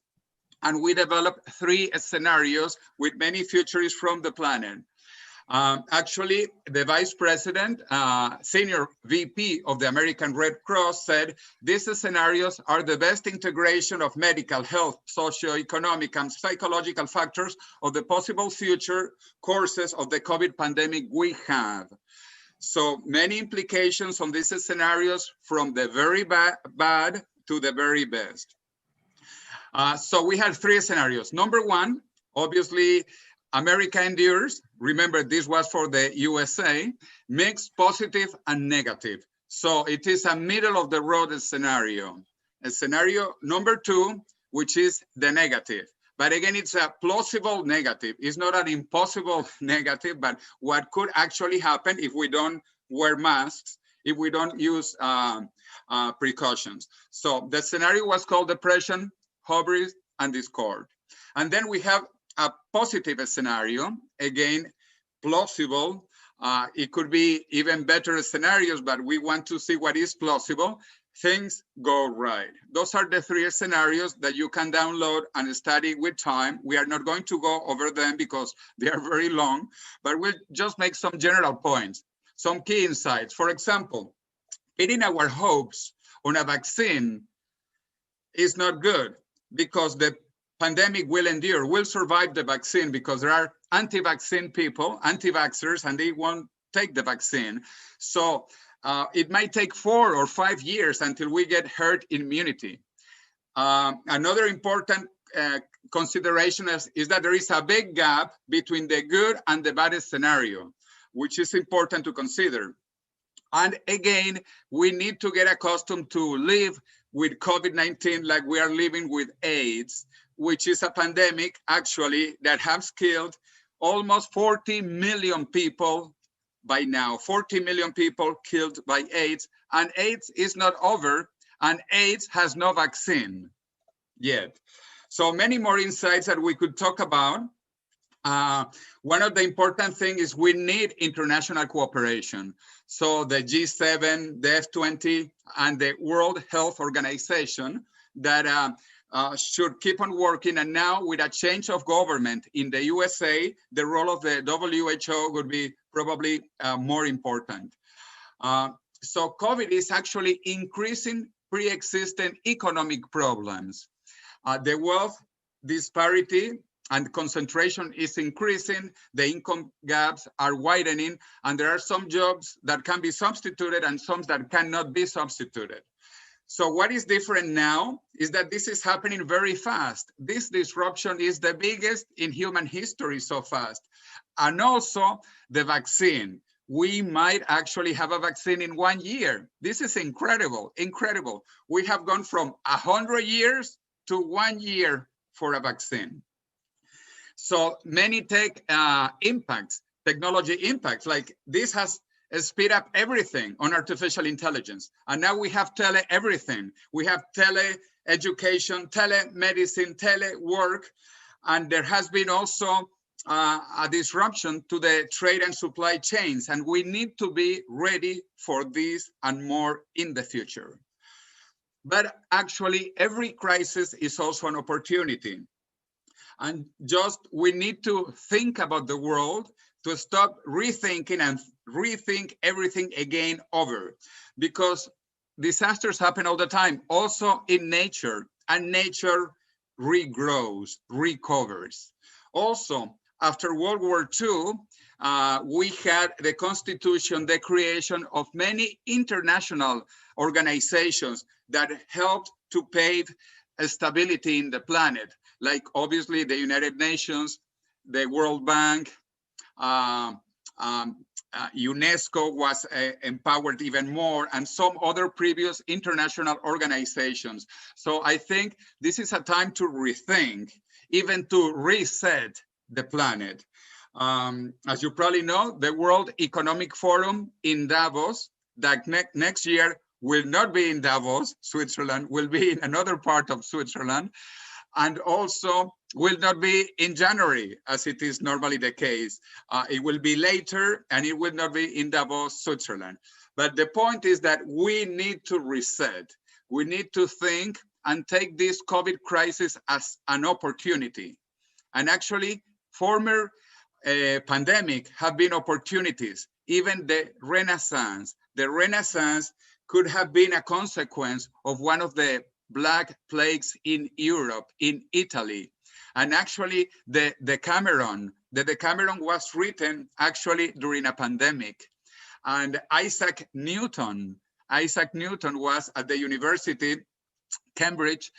and we developed 3 scenarios with many futurists from the planet. Actually, the vice president, senior VP of the American Red Cross said, these scenarios are the best integration of medical, health, socioeconomic, and psychological factors of the possible future courses of the COVID pandemic we have. So many implications on these scenarios, from the very bad to the very best. So we had 3 scenarios. Number 1, obviously, America endures. Remember, this was for the USA, mixed positive and negative. So it is a middle of the road scenario. A scenario number 2, which is the negative. But again, it's a plausible negative. It's not an impossible negative, but what could actually happen if we don't wear masks, if we don't use precautions. So the scenario was called depression, hubris, and discord. And then we have a positive scenario, again, plausible. It could be even better scenarios, but we want to see what is plausible. Things go right. Those are the 3 scenarios that you can download and study with time. We are not going to go over them because they are very long, but we'll just make some general points, some key insights. For example, pinning our hopes on a vaccine is not good, because the pandemic will endure, will survive the vaccine, because there are anti-vaccine people, anti-vaxxers, and they won't take the vaccine. So it might take 4 or 5 years until we get herd immunity. Another important consideration is that there is a big gap between the good and the bad scenario, which is important to consider. And again, we need to get accustomed to live with COVID-19 like we are living with AIDS, which is a pandemic actually that has killed almost 40 million people by now. 40 million people killed by AIDS, and AIDS is not over, and AIDS has no vaccine yet. So many more insights that we could talk about. One of the important things is we need international cooperation. So the G7, the F20, and the World Health Organization that should keep on working. And now with a change of government in the USA, the role of the WHO would be probably more important. So COVID is actually increasing pre-existing economic problems. The wealth disparity and concentration is increasing, the income gaps are widening, and there are some jobs that can be substituted and some that cannot be substituted. So what is different now is that this is happening very fast. This disruption is the biggest in human history so fast. And also the vaccine. We might actually have a vaccine in 1 year. This is incredible, incredible. We have gone from 100 years to 1 year for a vaccine. So many tech impacts, technology impacts, like this has speed up everything on artificial intelligence. And now we have tele everything. We have tele education, telemedicine, telework, and there has been also a disruption to the trade and supply chains. And we need to be ready for this and more in the future. But actually, every crisis is also an opportunity. And just we need to think about the world, to stop rethinking and rethink everything again over, because disasters happen all the time, also in nature, and nature regrows, recovers. Also, after World War II, we had the Constitution, the creation of many international organizations that helped to pave stability in the planet, like obviously the United Nations, the World Bank, UNESCO was empowered even more, and some other previous international organizations. So I think this is a time to rethink, even to reset the planet. As you probably know, the World Economic Forum in Davos, that next year will not be in Davos, Switzerland, will be in another part of Switzerland, and also will not be in January, as it is normally the case. It will be later, and it will not be in Davos, Switzerland. But the point is that we need to reset. We need to think and take this COVID crisis as an opportunity. And actually, former pandemic have been opportunities. Even the Renaissance could have been a consequence of one of the Black plagues in Europe, in Italy. And actually, the Decameron was written actually during a pandemic. And Isaac Newton was at the University, Cambridge,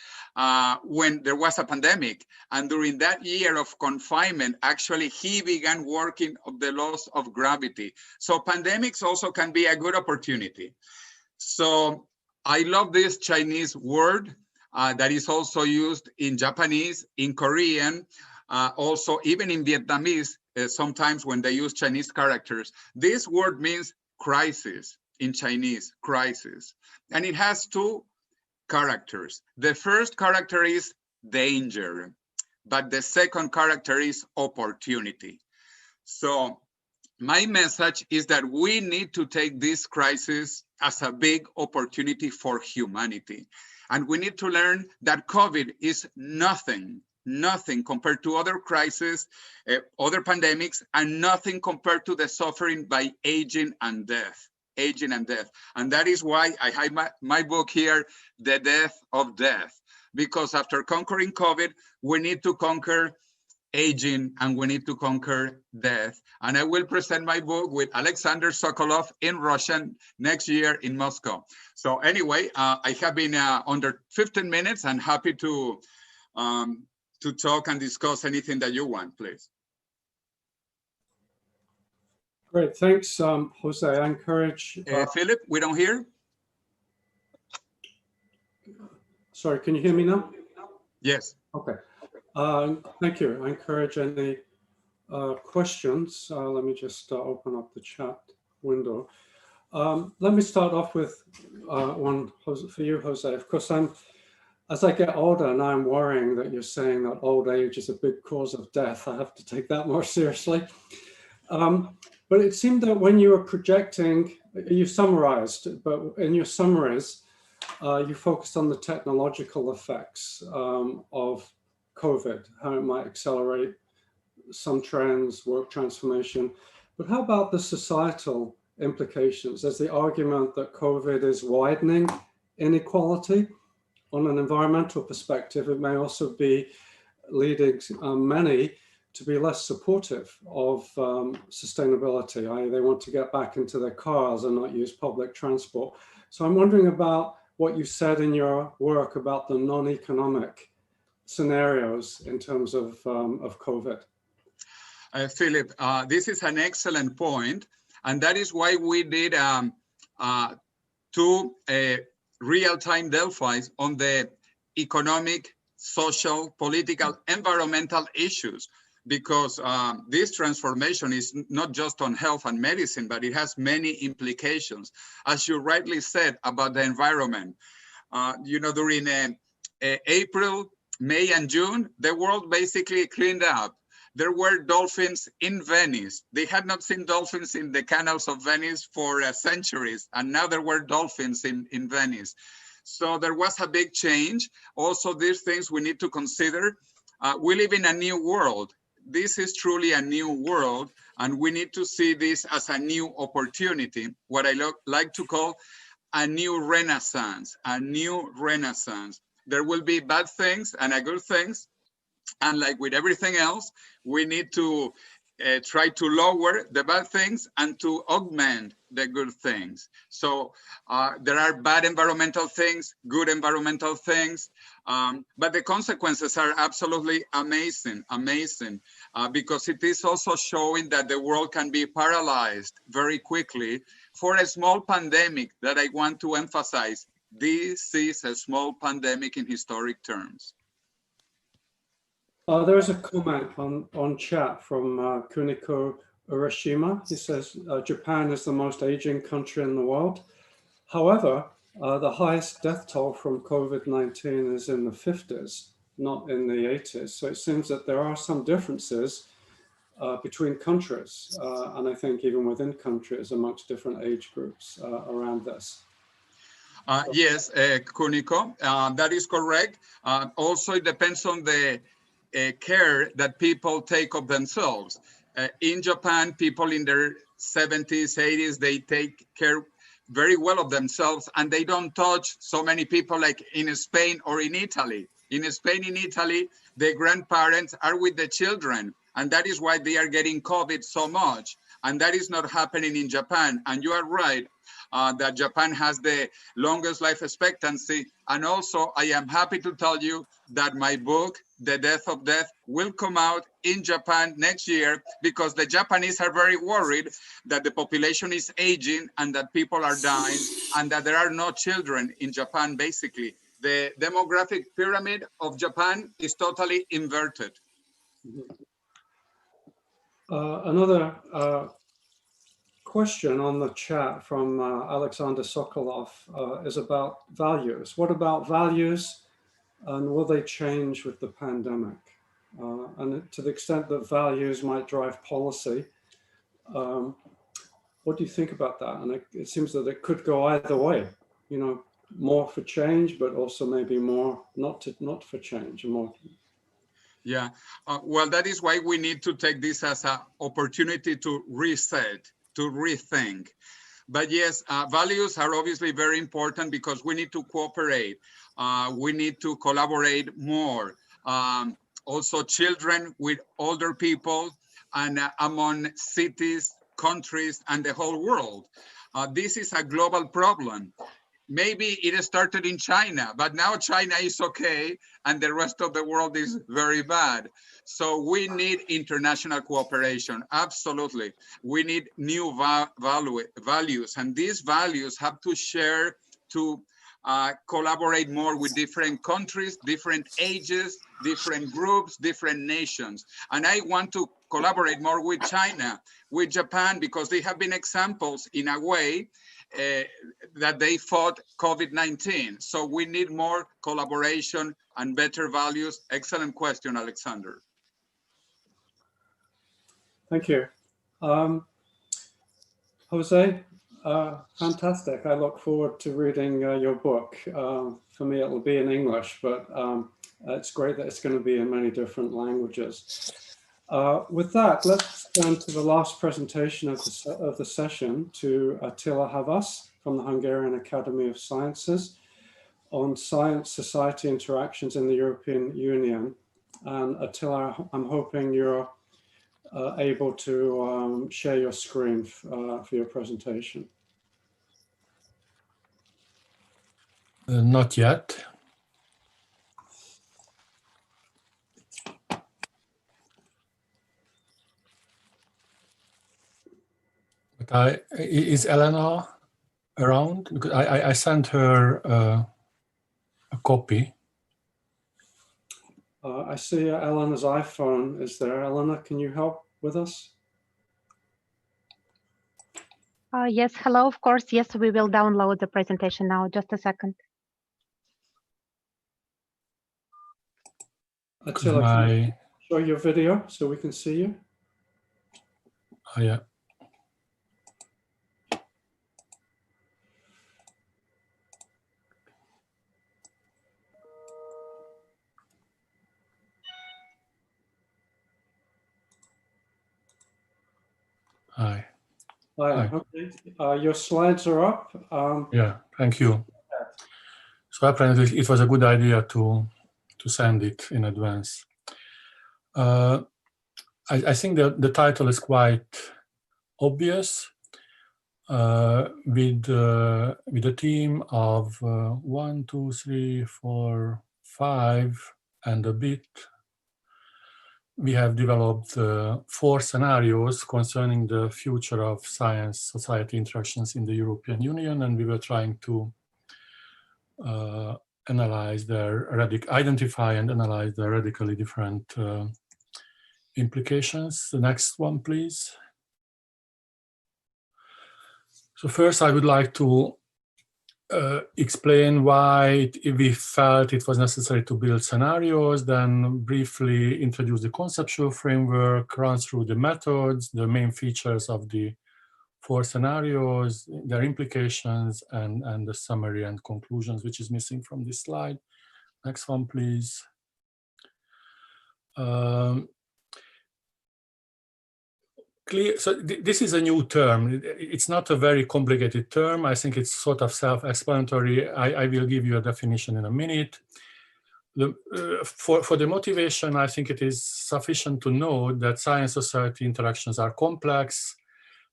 when there was a pandemic. And during that year of confinement, actually, he began working on the laws of gravity. So pandemics also can be a good opportunity. So I love this Chinese word that is also used in Japanese, in Korean, also even in Vietnamese, sometimes when they use Chinese characters. This word means crisis in Chinese, crisis. And it has two characters. The first character is danger, but the second character is opportunity. So my message is that we need to take this crisis as a big opportunity for humanity. And we need to learn that COVID is nothing compared to other crises, other pandemics, and nothing compared to the suffering by aging and death. And that is why I have my book here, The Death of Death, because after conquering COVID, we need to conquer aging, and we need to conquer death. And I will present my book with Alexander Sokolov in Russian next year in Moscow. So anyway, I have been under 15 minutes and happy to talk and discuss anything that you want, please. Great, thanks, Jose. I encourage... Philip, we don't hear? Sorry, can you hear me now? Yes. Okay. Thank you. I encourage any questions. Let me just open up the chat window. Let me start off with one for you, Jose. Of course, as I get older, and I'm worrying that you're saying that old age is a big cause of death. I have to take that more seriously. But it seemed that when you were projecting, you summarized, but in your summaries, you focused on the technological effects of COVID, how it might accelerate some trends, work transformation. But how about the societal implications? There's the argument that COVID is widening inequality. On an environmental perspective, it may also be leading many to be less supportive of sustainability, i.e. they want to get back into their cars and not use public transport. So I'm wondering about what you said in your work about the non-economic scenarios in terms of COVID. Philip, this is an excellent point, and that is why we did 2 real-time Delphis on the economic, social, political, environmental issues, because this transformation is not just on health and medicine, but it has many implications. As you rightly said about the environment, you know, during April, May and June, the world basically cleaned up. There were dolphins in Venice. They had not seen dolphins in the canals of Venice for centuries, and now there were dolphins in Venice. So there was a big change. Also, these things we need to consider. We live in a new world. This is truly a new world, and we need to see this as a new opportunity, what I like to call a new renaissance, a new renaissance. There will be bad things and good things, and like with everything else, we need to try to lower the bad things and to augment the good things. So there are bad environmental things, good environmental things, but the consequences are absolutely amazing, because it is also showing that the world can be paralyzed very quickly for a small pandemic that I want to emphasize. This is a small pandemic in historic terms. There is a comment on chat from Kuniko Urashima. He says, Japan is the most aging country in the world. However, the highest death toll from COVID-19 is in the 50s, not in the 80s. So it seems that there are some differences between countries, and I think even within countries amongst different age groups around this. Yes, Kuniko, that is correct. Also, it depends on the care that people take of themselves. In Japan, people in their 70s, 80s, they take care very well of themselves, and they don't touch so many people like in Spain or in Italy. In Spain, in Italy, the grandparents are with the children, and that is why they are getting COVID so much. And that is not happening in Japan. And you are right that Japan has the longest life expectancy. And also, I am happy to tell you that my book, The Death of Death, will come out in Japan next year, because the Japanese are very worried that the population is aging and that people are dying and that there are no children in Japan, basically. The demographic pyramid of Japan is totally inverted. Another question on the chat from Alexander Sokolov is about values. What about values, and will they change with the pandemic? And to the extent that values might drive policy, what do you think about that? And it seems that it could go either way, you know, more for change, but also maybe more not for change, more. Yeah, well, that is why we need to take this as an opportunity to reset, to rethink. But yes, values are obviously very important, because we need to cooperate. We need to collaborate more. Also, children with older people, and among cities, countries, and the whole world. This is a global problem. Maybe it started in China, but now China is okay and the rest of the world is very bad. So we need international cooperation, absolutely. We need new values, and these values have to share, to collaborate more with different countries, different ages, different groups, different nations. And I want to collaborate more with China, with Japan, because they have been examples in a way that they fought COVID-19. So we need more collaboration and better values. Excellent question, Alexander. Thank you. Jose, fantastic. I look forward to reading your book. For me, it will be in English, but it's great that it's going to be in many different languages. With that, let's turn to the last presentation of the session, to Attila Havas from the Hungarian Academy of Sciences on science-society interactions in the European Union. And Attila, I'm hoping you're able to share your screen for your presentation. Not yet. But is Elena around? Because I sent her a copy. I see Elena's iPhone is there. Elena, can you help with us? Yes, hello, of course. Yes, we will download the presentation now. Just a second. Attila, can you show your video so we can see you? Oh, yeah. Hi. Okay. Your slides are up. Yeah, thank you. So apparently it was a good idea to send it in advance. I think that the title is quite obvious. With a team of 1, 2, 3, 4, 5 and a bit, we have developed 4 scenarios concerning the future of science-society interactions in the European Union, and we were trying to identify and analyze their radically different implications. The next one, please. So first, I would like to explain why we felt it was necessary to build scenarios, then briefly introduce the conceptual framework, run through the methods, the main features of the 4 scenarios, their implications, and the summary and conclusions, which is missing from this slide. Next one, please. So this is a new term. It's not a very complicated term. I think it's sort of self-explanatory. I will give you a definition in a minute. For the motivation, I think it is sufficient to know that science-society interactions are complex,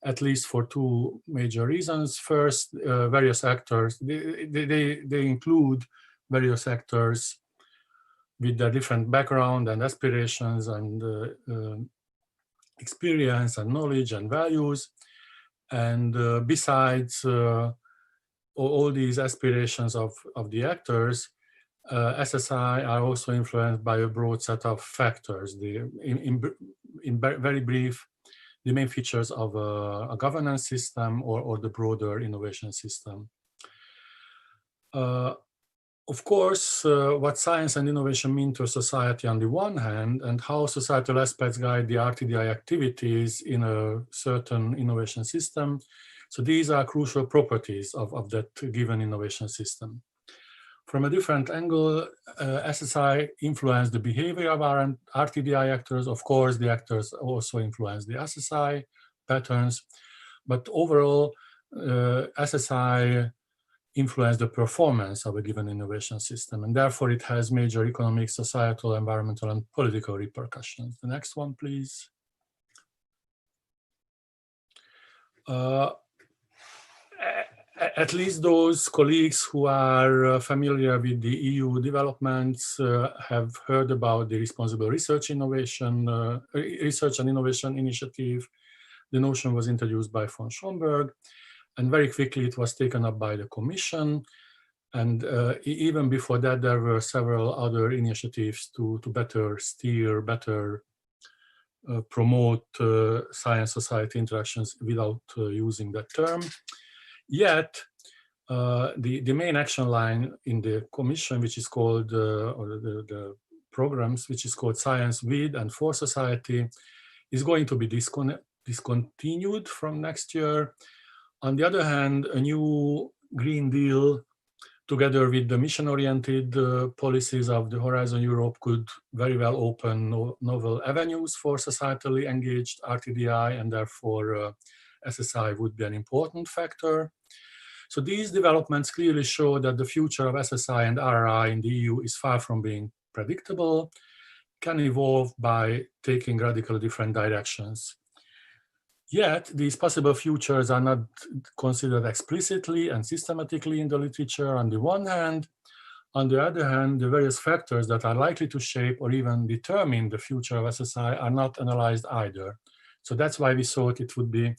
at least for 2 major reasons. First, various actors, they include various actors with their different background and aspirations and experience and knowledge and values. And besides all these aspirations of the actors, SSI are also influenced by a broad set of factors. In very brief, the main features of a governance system or the broader innovation system. Of course, what science and innovation mean to a society on the one hand, and how societal aspects guide the RTDI activities in a certain innovation system. So these are crucial properties of that given innovation system. From a different angle, SSI influence the behavior of our RTDI actors. Of course, the actors also influence the SSI patterns, but overall, SSI influence the performance of a given innovation system, and therefore it has major economic, societal, environmental, and political repercussions. The next one, please. At least those colleagues who are familiar with the EU developments have heard about the Responsible Research and Innovation Initiative. The notion was introduced by von Schomburg, and very quickly it was taken up by the Commission. And even before that, there were several other initiatives to better steer, better promote science-society interactions without using that term. Yet, the main action line in the Commission, which is called, or the programs, which is called Science with and for Society, is going to be discontinued from next year. On the other hand, a new Green Deal, together with the mission-oriented policies of the Horizon Europe, could very well open novel avenues for societally engaged RTDI, and therefore SSI would be an important factor. So these developments clearly show that the future of SSI and RRI in the EU is far from being predictable, can evolve by taking radically different directions. Yet, these possible futures are not considered explicitly and systematically in the literature on the one hand. On the other hand, the various factors that are likely to shape or even determine the future of SSI are not analyzed either. So that's why we thought it would be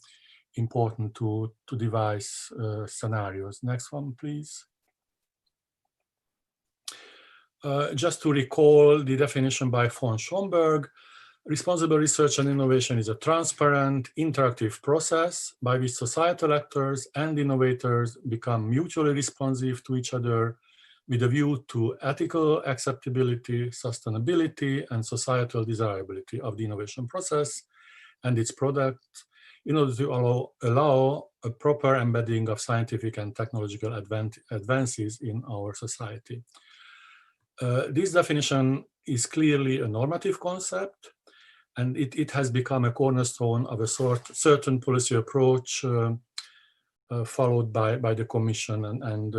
important to devise scenarios. Next one, please. Just to recall the definition by von Schomburg, responsible research and innovation is a transparent, interactive process by which societal actors and innovators become mutually responsive to each other with a view to ethical acceptability, sustainability, and societal desirability of the innovation process and its products, in order to allow a proper embedding of scientific and technological advances in our society. This definition is clearly a normative concept, And it has become a cornerstone of a certain policy approach followed by the Commission, and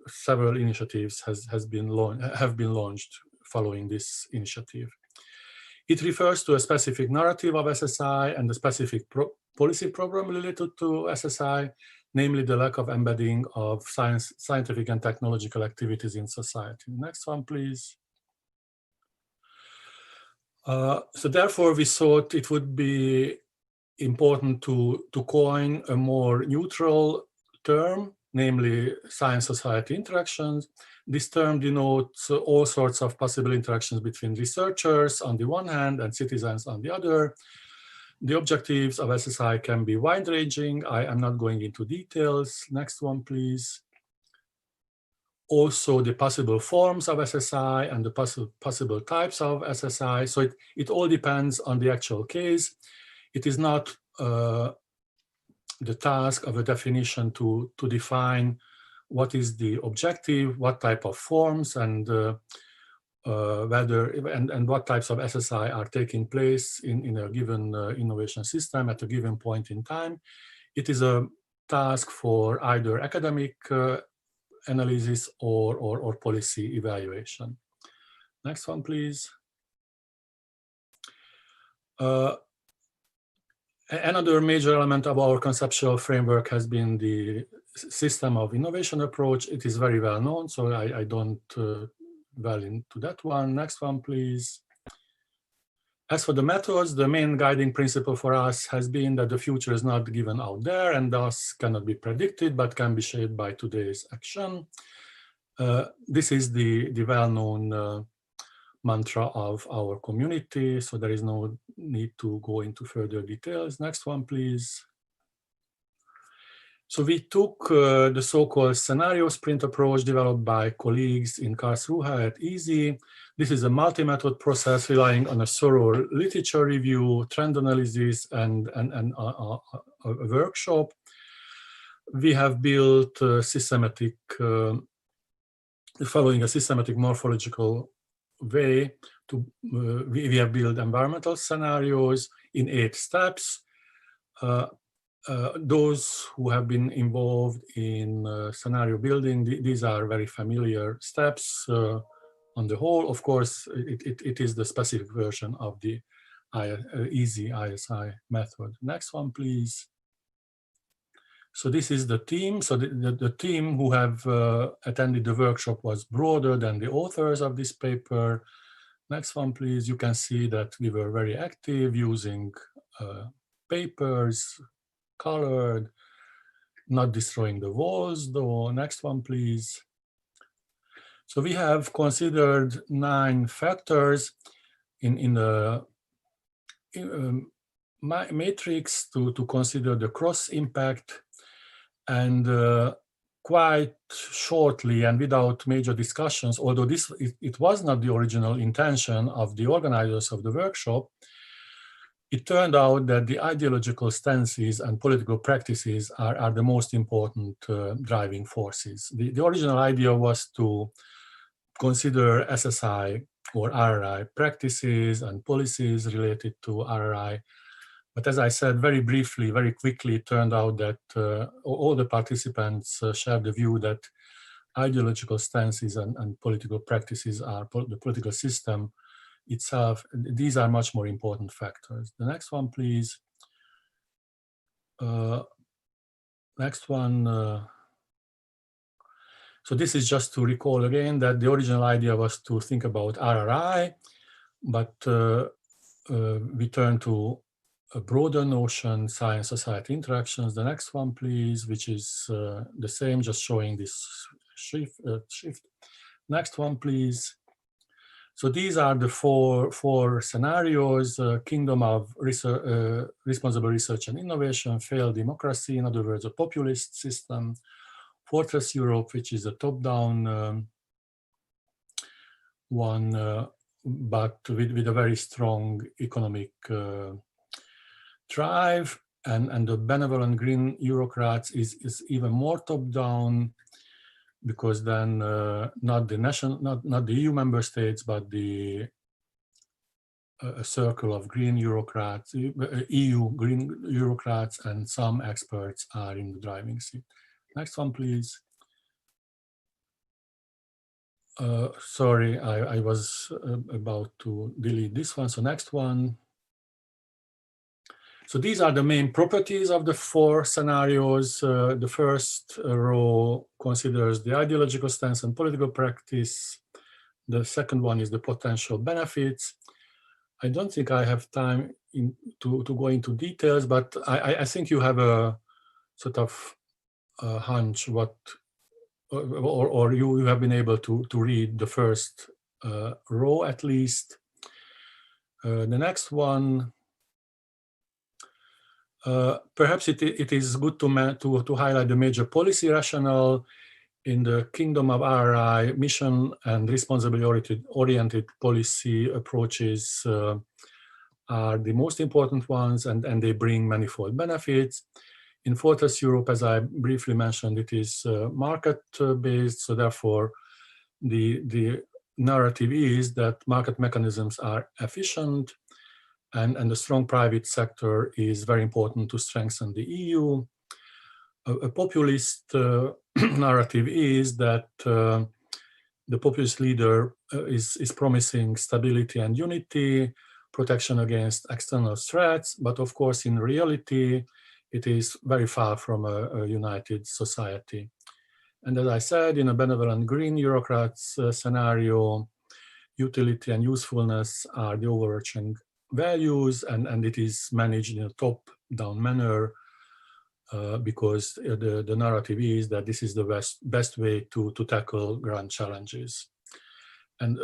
several initiatives have been launched following this initiative. It refers to a specific narrative of SSI and a specific policy program related to SSI, namely the lack of embedding of scientific and technological activities in society. Next one, please. So therefore, we thought it would be important to coin a more neutral term, namely science-society interactions. This term denotes all sorts of possible interactions between researchers on the one hand and citizens on the other. The objectives of SSI can be wide-ranging. I am not going into details. Next one, please. Also, the possible forms of SSI and the possible types of SSI. So it all depends on the actual case. It is not the task of a definition to define what is the objective, what type of forms, and what types of SSI are taking place in a given innovation system at a given point in time. It is a task for either academic analysis or policy evaluation. Next one, please. Another major element of our conceptual framework has been the system of innovation approach. It is very well known, so I don't dwell into that one. Next one, please. As for the methods, the main guiding principle for us has been that the future is not given out there and thus cannot be predicted, but can be shaped by today's action. This is the well-known mantra of our community, so there is no need to go into further details. Next one, please. So we took the so-called scenario sprint approach developed by colleagues in Karlsruhe at ISSEK. This is a multi-method process relying on a thorough literature review, trend analysis, and a workshop. We have built following a systematic morphological way. We have built environmental scenarios in 8 steps. Those who have been involved in scenario building, these are very familiar steps on the whole. Of course, it is the specific version of the easy ISI method. Next one, please. So this is the team. So the team who have attended the workshop was broader than the authors of this paper. Next one, please. You can see that we were very active using papers, colored, not destroying the walls though. Next one, please. So we have considered 9 factors in the matrix to consider the cross impact, and quite shortly and without major discussions, although it was not the original intention of the organizers of the workshop, it turned out that the ideological stances and political practices are the most important driving forces. The original idea was to consider SSI or RRI practices and policies related to RRI. But as I said, very briefly, very quickly, it turned out that all the participants shared the view that ideological stances and political practices are the political system itself. These are much more important factors. The next one, please. Next one. So this is just to recall again that the original idea was to think about RRI, but we turned to a broader notion, science-society interactions. The next one, please, which is the same, just showing this shift. Next one, please. So these are the four scenarios: kingdom of responsible research and innovation, failed democracy, in other words, a populist system, fortress Europe, which is a top-down one, but with a very strong economic drive, and the benevolent green Eurocrats is even more top-down, because then not the EU member states, but the a circle of green bureaucrats, EU green bureaucrats, and some experts are in the driving seat. Next one, please. Sorry, I was about to delete this one. So next one. So these are the main properties of the 4 scenarios. The first row considers the ideological stance and political practice. The second one is the potential benefits. I don't think I have time to go into details, but I think you have a sort of hunch what, or you have been able to read the first row at least. The next one, perhaps it is good to highlight the major policy rationale. In the kingdom of RI, mission and responsibility-oriented policy approaches are the most important ones, and they bring manifold benefits. In Fortress Europe, as I briefly mentioned, it is market-based, so therefore the narrative is that market mechanisms are efficient, and the strong private sector is very important to strengthen the EU. A populist narrative is that the populist leader is promising stability and unity, protection against external threats, but of course in reality it is very far from a united society. And as I said, in a benevolent green bureaucrats scenario, utility and usefulness are the overarching values, and it is managed in a top-down manner. Because the narrative is that this is the best way to tackle grand challenges. And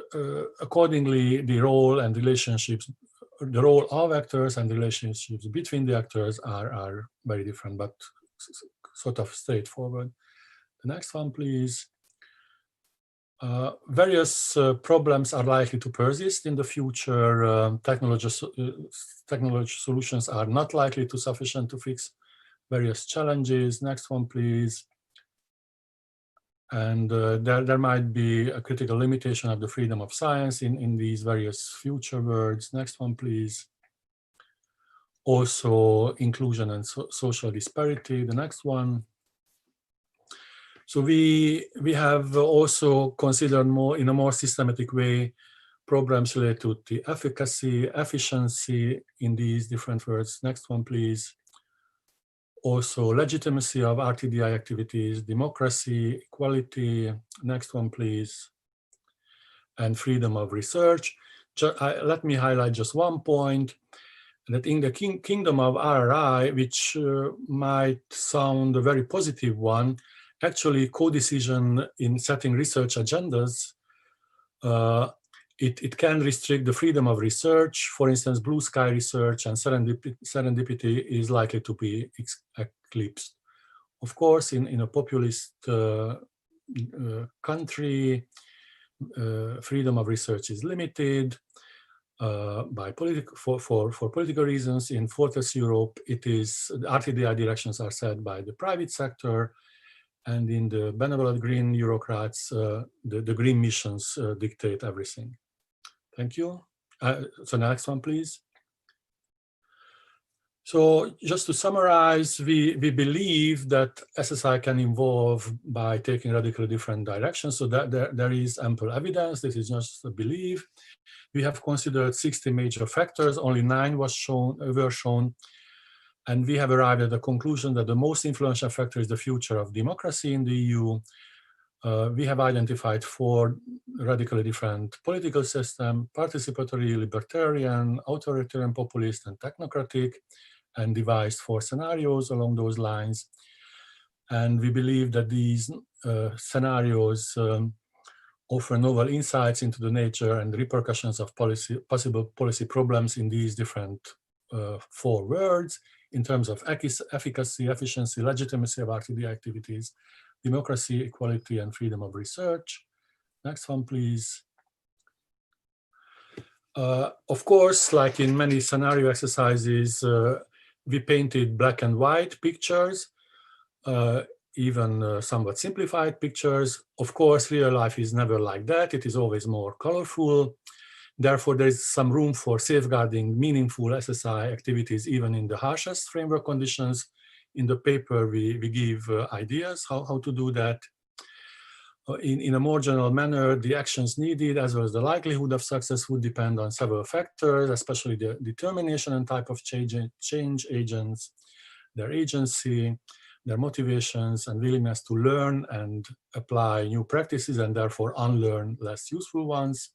accordingly, the role of actors and relationships between the actors are very different, but sort of straightforward. The next one, please. Various problems are likely to persist in the future. Technology solutions are not likely to sufficient to fix various challenges. Next one, please. And there might be a critical limitation of the freedom of science in these various future words. Next one, please. Also, inclusion and social disparity. The next one. So we have also considered in a more systematic way problems related to the efficacy, efficiency in these different words. Next one, please. Also, legitimacy of RTDI activities, democracy, equality. Next one, please. And freedom of research. Let me highlight just one point, that in the kingdom of RRI, which might sound a very positive one, actually co-decision in setting research agendas, it can restrict the freedom of research. For instance, blue sky research and serendipity is likely to be eclipsed. Of course, in a populist country, freedom of research is limited by for political reasons. In Fortress Europe, it is the RTDI directions are set by the private sector, and in the benevolent green bureaucrats, the green missions dictate everything. Thank you. So next one, please. So just to summarize, we believe that SSI can evolve by taking radically different directions, so that there is ample evidence. This is just a belief. We have considered 60 major factors, only 9 were shown, and we have arrived at the conclusion that the most influential factor is the future of democracy in the EU. We have identified 4 radically different political systems: participatory, libertarian, authoritarian, populist, and technocratic, and devised 4 scenarios along those lines. And we believe that these scenarios offer novel insights into the nature and repercussions of possible policy problems in these different 4 words, in terms of efficacy, efficiency, legitimacy of RTD activities, democracy, equality, and freedom of research. Next one, please. Of course, like in many scenario exercises, we painted black and white pictures, even somewhat simplified pictures. Of course, real life is never like that. It is always more colorful. Therefore, there is some room for safeguarding meaningful SSI activities even in the harshest framework conditions. In the paper, we give ideas how to do that. In a more general manner, the actions needed as well as the likelihood of success would depend on several factors, especially the determination and type of change agents, their agency, their motivations and willingness to learn and apply new practices and therefore unlearn less useful ones.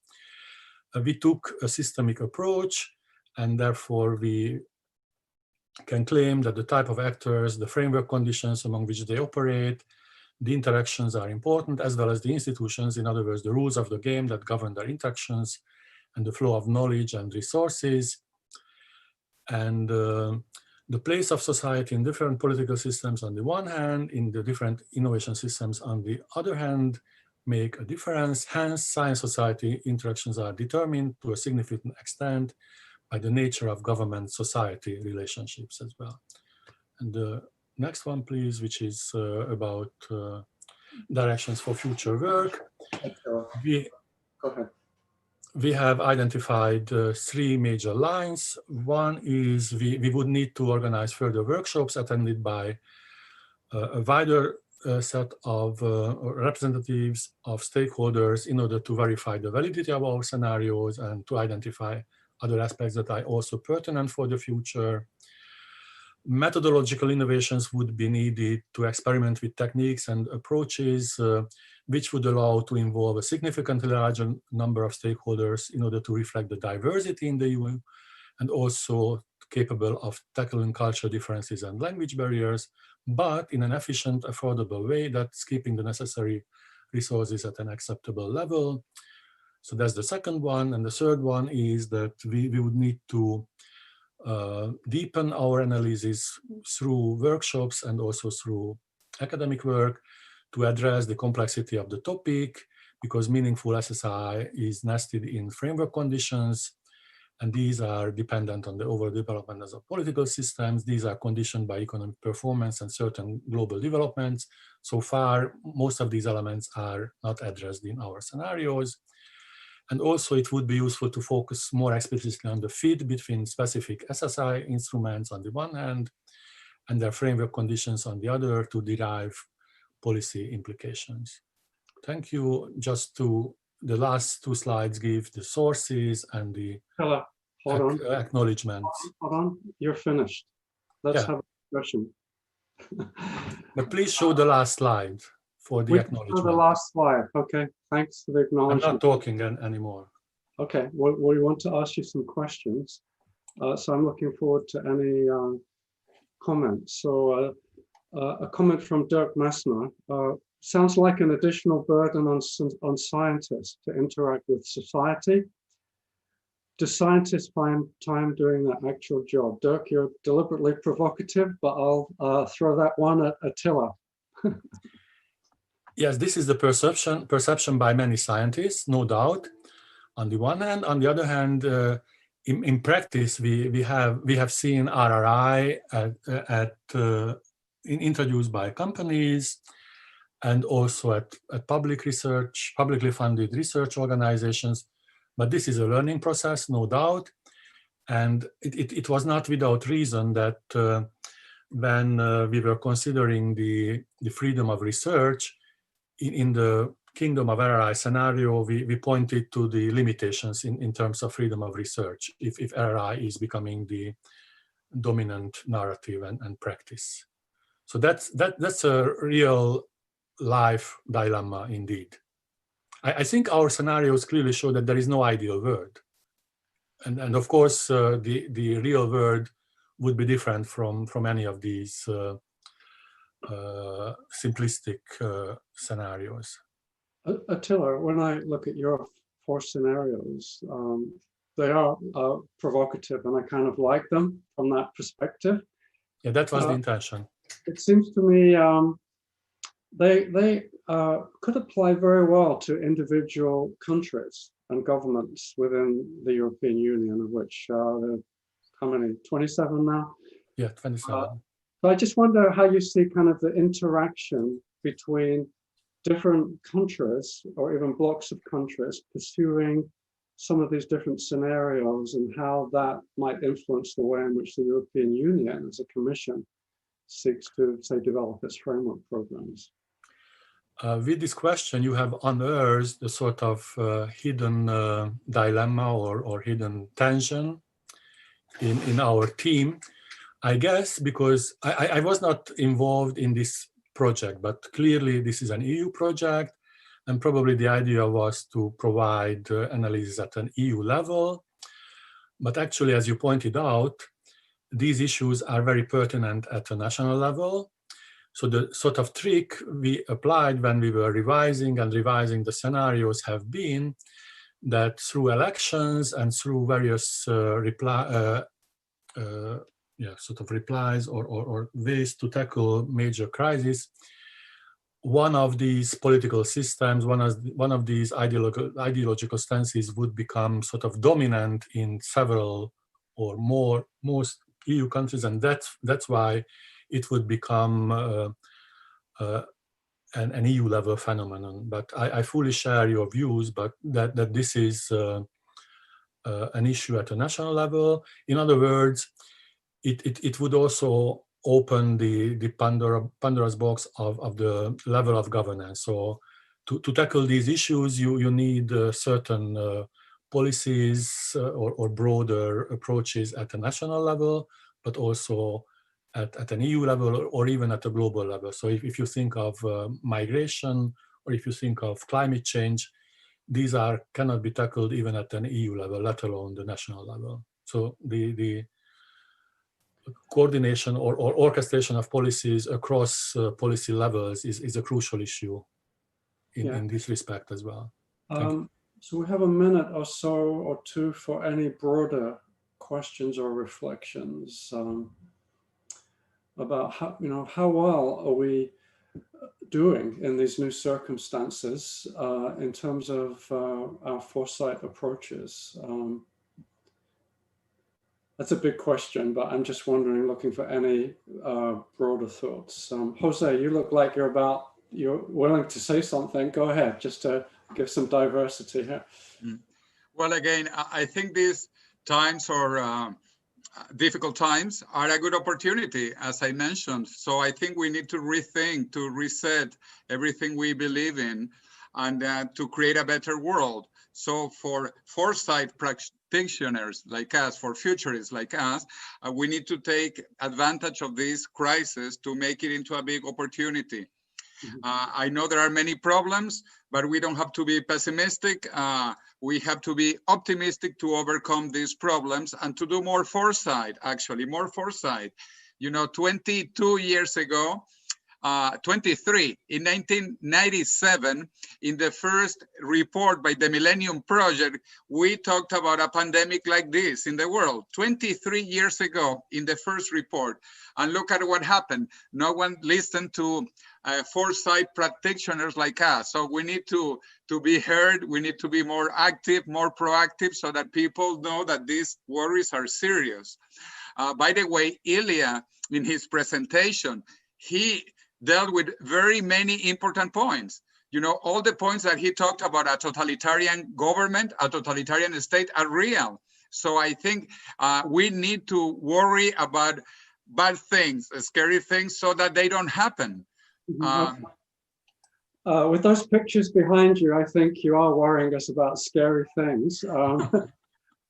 We took a systemic approach, and therefore we can claim that the type of actors, the framework conditions among which they operate, the interactions are important, as well as the institutions, in other words, the rules of the game that govern their interactions and the flow of knowledge and resources. And the place of society in different political systems on the one hand, in the different innovation systems on the other hand, make a difference. Hence, science-society interactions are determined to a significant extent by the nature of government-society relationships as well. And the next one, please, which is about directions for future work. We have identified 3 major lines. One is we would need to organize further workshops attended by a wider set of representatives of stakeholders in order to verify the validity of our scenarios and to identify other aspects that are also pertinent for the future. Methodological innovations would be needed to experiment with techniques and approaches which would allow to involve a significantly larger number of stakeholders in order to reflect the diversity in the EU and also capable of tackling cultural differences and language barriers, but in an efficient, affordable way that's keeping the necessary resources at an acceptable level. So that's the second one. And the third one is that we would need to deepen our analysis through workshops and also through academic work to address the complexity of the topic, because meaningful SSI is nested in framework conditions, and these are dependent on the overall development of political systems. These are conditioned by economic performance and certain global developments. So far, most of these elements are not addressed in our scenarios. And also it would be useful to focus more explicitly on the fit between specific SSI instruments on the one hand and their framework conditions on the other to derive policy implications. Thank you. Just to the last 2 slides give the sources and the acknowledgements. Hold on, you're finished. Let's have a discussion. But please show the last slide for the acknowledgement. The last slide. Okay, thanks for the acknowledgement. I'm not talking anymore. Okay, well, we want to ask you some questions. So I'm looking forward to any comments. So a comment from Dirk Messner. Sounds like an additional burden on scientists to interact with society. Do scientists find time doing that actual job? Dirk, you're deliberately provocative, but I'll throw that one at Attila. Yes, this is the perception by many scientists, no doubt. On the one hand, on the other hand, in practice, we have seen RRI introduced by companies and also at public research, publicly funded research organizations. But this is a learning process, no doubt. And it was not without reason that when we were considering the freedom of research, in the kingdom of RRI scenario, we pointed to the limitations in terms of freedom of research if RRI is becoming the dominant narrative and practice. So that's a real life dilemma indeed. I think our scenarios clearly show that there is no ideal world. And of course, the real world would be different from any of these simplistic scenarios. Attila, when I look at your 4 scenarios, they are provocative and I kind of like them from that perspective. Yeah, that was the intention. It seems to me they could apply very well to individual countries and governments within the European Union, of which there are how many, 27 now? Yeah, 27. So I just wonder how you see kind of the interaction between different countries or even blocks of countries pursuing some of these different scenarios and how that might influence the way in which the European Union as a commission seeks to, say, develop its framework programs? With this question, you have unearthed the sort of hidden dilemma or hidden tension in our team, I guess, because I was not involved in this project, but clearly this is an EU project, and probably the idea was to provide analysis at an EU level. But actually, as you pointed out, these issues are very pertinent at a national level. So the sort of trick we applied when we were revising the scenarios have been that through elections and through various replies or ways to tackle major crises, one of these political systems, one of these ideological stances would become sort of dominant in several or most EU countries, and that's why it would become an EU level phenomenon. But I fully share your views, but that this is an issue at a national level. In other words, it would also open the Pandora's box of the level of governance. So to tackle these issues, you need certain policies or broader approaches at a national level, but also at an EU level or even at a global level. So if you think of migration or if you think of climate change, these cannot be tackled even at an EU level, let alone the national level. So the coordination or orchestration of policies across policy levels is a crucial issue in this respect as well. So we have a minute or so or two for any broader questions or reflections about how well are we doing in these new circumstances in terms of our foresight approaches. That's a big question, but I'm just wondering, looking for any broader thoughts. Jose, you look like you're willing to say something. Go ahead, just to give some diversity here. Well, again, I think these times or difficult times are a good opportunity, as I mentioned. So I think we need to rethink, to reset everything we believe in, and to create a better world. So for foresight practitioners like us, for futurists like us, we need to take advantage of this crisis to make it into a big opportunity. I know there are many problems, but we don't have to be pessimistic. We have to be optimistic to overcome these problems and to do more foresight, actually, more foresight. 22 years ago, 23, in 1997, in the first report by the Millennium Project, we talked about a pandemic like this in the world, 23 years ago in the first report. And look at what happened. No one listened to foresight practitioners like us. So we need to be heard. We need to be more active, more proactive, so that people know that these worries are serious. By the way, Ilya, in his presentation, he dealt with very very important points. All the points that he talked about a totalitarian government, a totalitarian state are real. So I think we need to worry about bad things, scary things, so that they don't happen. With those pictures behind you, I think you are worrying us about scary things.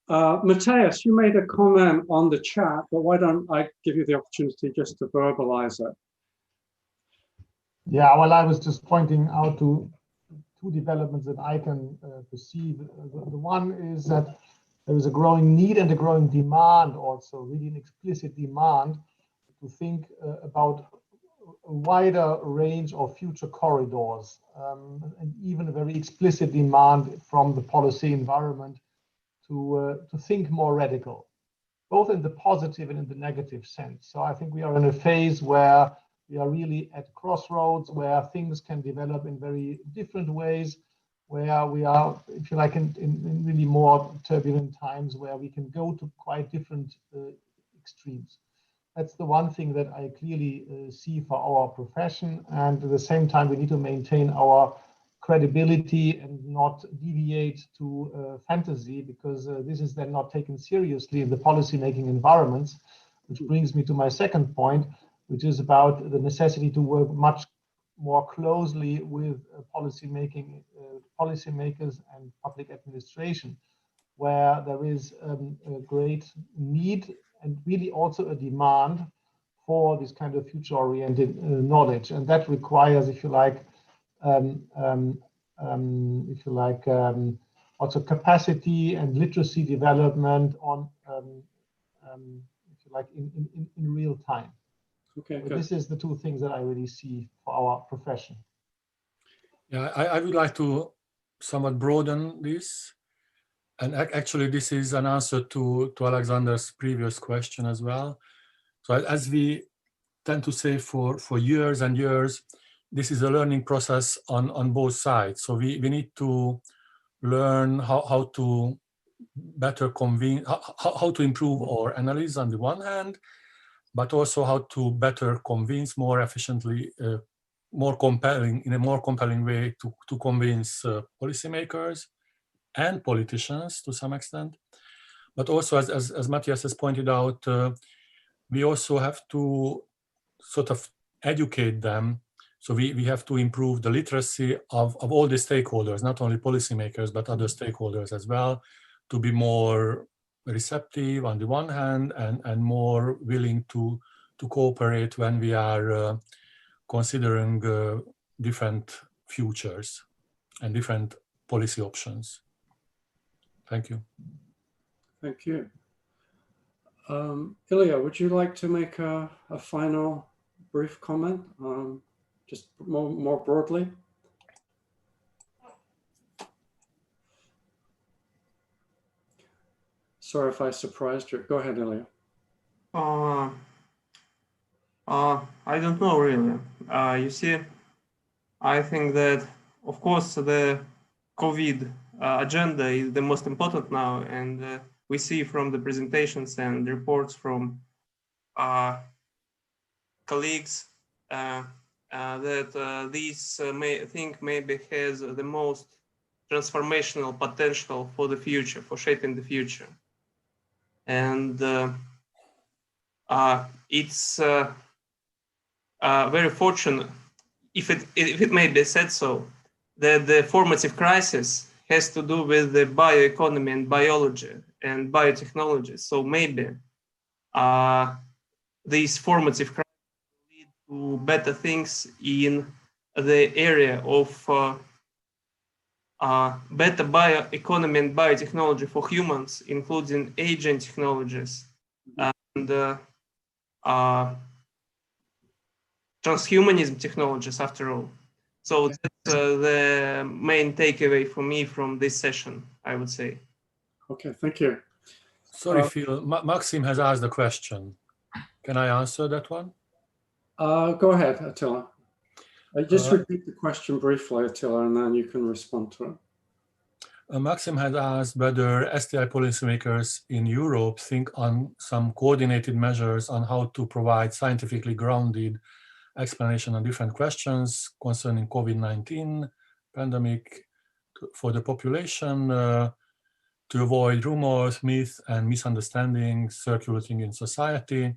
Matthias, you made a comment on the chat, but why don't I give you the opportunity just to verbalize it? Yeah, well, I was just pointing out to two developments that I can perceive. The one is that there is a growing need and a growing demand, also really an explicit demand, to think about a wider range of future corridors, and even a very explicit demand from the policy environment to think more radical, both in the positive and in the negative sense. So I think we are in a phase where we are really at crossroads, where things can develop in very different ways, where we are, if you like, in really more turbulent times, where we can go to quite different extremes. That's the one thing that I clearly see for our profession. And at the same time, we need to maintain our credibility and not deviate to fantasy, because this is then not taken seriously in the policy-making environments, which brings me to my second point, which is about the necessity to work much more closely with policymakers and public administration, where there is a great need and really also a demand for this kind of future-oriented knowledge, and that requires, if you like, also capacity and literacy development on, if you like, in real time. Okay, So good. this is the two things that I really see for our profession. Yeah, I would like to somewhat broaden this. And actually, this is an answer to Alexander's previous question as well. So as we tend to say for years and years, this is a learning process on both sides. So we need to learn how to better convince, how to improve our analysis on the one hand, but also how to better convince more efficiently, more compelling, in a more compelling way to convince policymakers and politicians to some extent. But also, as Matthias has pointed out, we also have to sort of educate them. So we have to improve the literacy of all the stakeholders, not only policymakers, but other stakeholders as well, to be more receptive on the one hand and more willing to cooperate when we are considering different futures and different policy options. Thank you. Thank you. Ilya, would you like to make a final brief comment, just more broadly? Sorry if I surprised you. Go ahead, Ilya. I don't know really. You see, I think that, of course, the COVID agenda is the most important now, and we see from the presentations and reports from colleagues that this thing maybe has the most transformational potential for the future, for shaping the future. And it's very fortunate, if it may be said so, that the formative crisis has to do with the bioeconomy and biology and biotechnology. So maybe these formative crises lead to better things in the area of better bioeconomy and biotechnology for humans, including aging technologies and transhumanism technologies, after all. So that's the main takeaway for me from this session, I would say. Okay, thank you. Sorry, Phil. Maxim has asked a question. Can I answer that one? Go ahead, Attila. Just repeat the question briefly, Attila, and then you can respond to it. Maxim had asked whether STI policymakers in Europe think on some coordinated measures on how to provide scientifically grounded explanation on different questions concerning COVID-19 pandemic for the population to avoid rumors, myths, and misunderstandings circulating in society.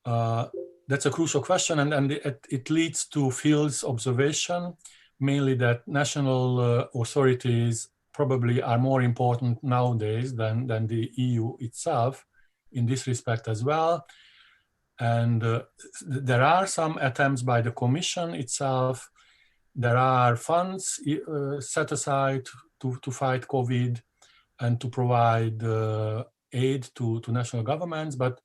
That's a crucial question, and it leads to Phil's observation, mainly that national authorities probably are more important nowadays than the EU itself in this respect as well. And there are some attempts by the Commission itself. There are funds set aside to fight COVID and to provide aid to national governments, but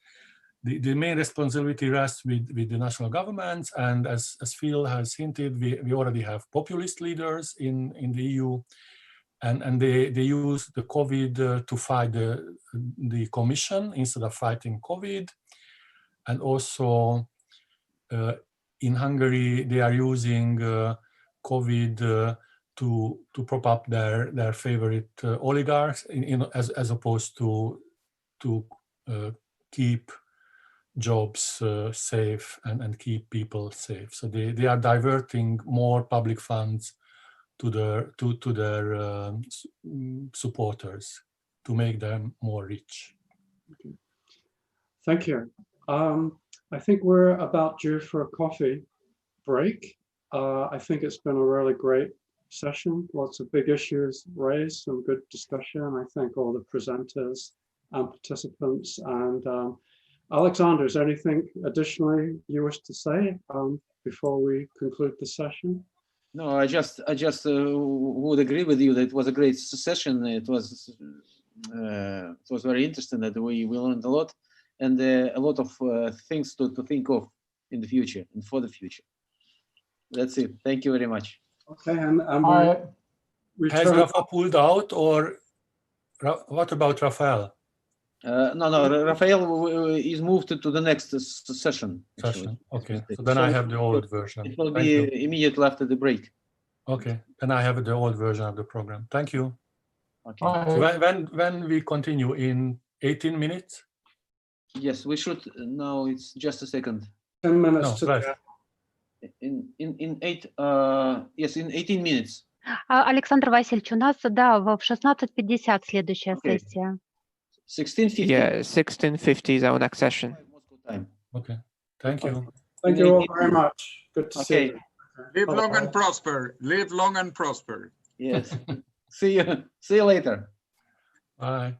the main responsibility rests with the national governments. And as Phil has hinted, we already have populist leaders in the EU, and they use the COVID to fight the Commission instead of fighting COVID. And also in Hungary, they are using COVID to prop up their favorite oligarchs as opposed to keep jobs safe and keep people safe. So they are diverting more public funds to their supporters to make them more rich. Okay. Thank you. I think we're about due for a coffee break. I think it's been a really great session. Lots of big issues raised, some good discussion. I thank all the presenters and participants. And Alexander, is there anything additionally you wish to say before we conclude the session? No, I just would agree with you that it was a great session. It was very interesting that we learned a lot, and a lot of things to think of in the future and for the future. That's it. Thank you very much. Okay, and has Rafa pulled out, or what about Rafael? No, Rafael is moved to the next session. Okay, so then I have the old version. It will be immediately after the break. Okay, then I have the old version of the program. Thank you. Okay. So when we continue in 18 minutes? Yes, we should. No, it's just a second. 10 minutes. No, in 18 minutes. Александр Васильевич, у нас, да, в 16:50 следующая сессия. 16:50. Yeah, 16:50 is our next session. Okay, thank you. Thank you all very much. Good to see you. Live long and prosper. Live long and prosper. Yes. See you later. Bye.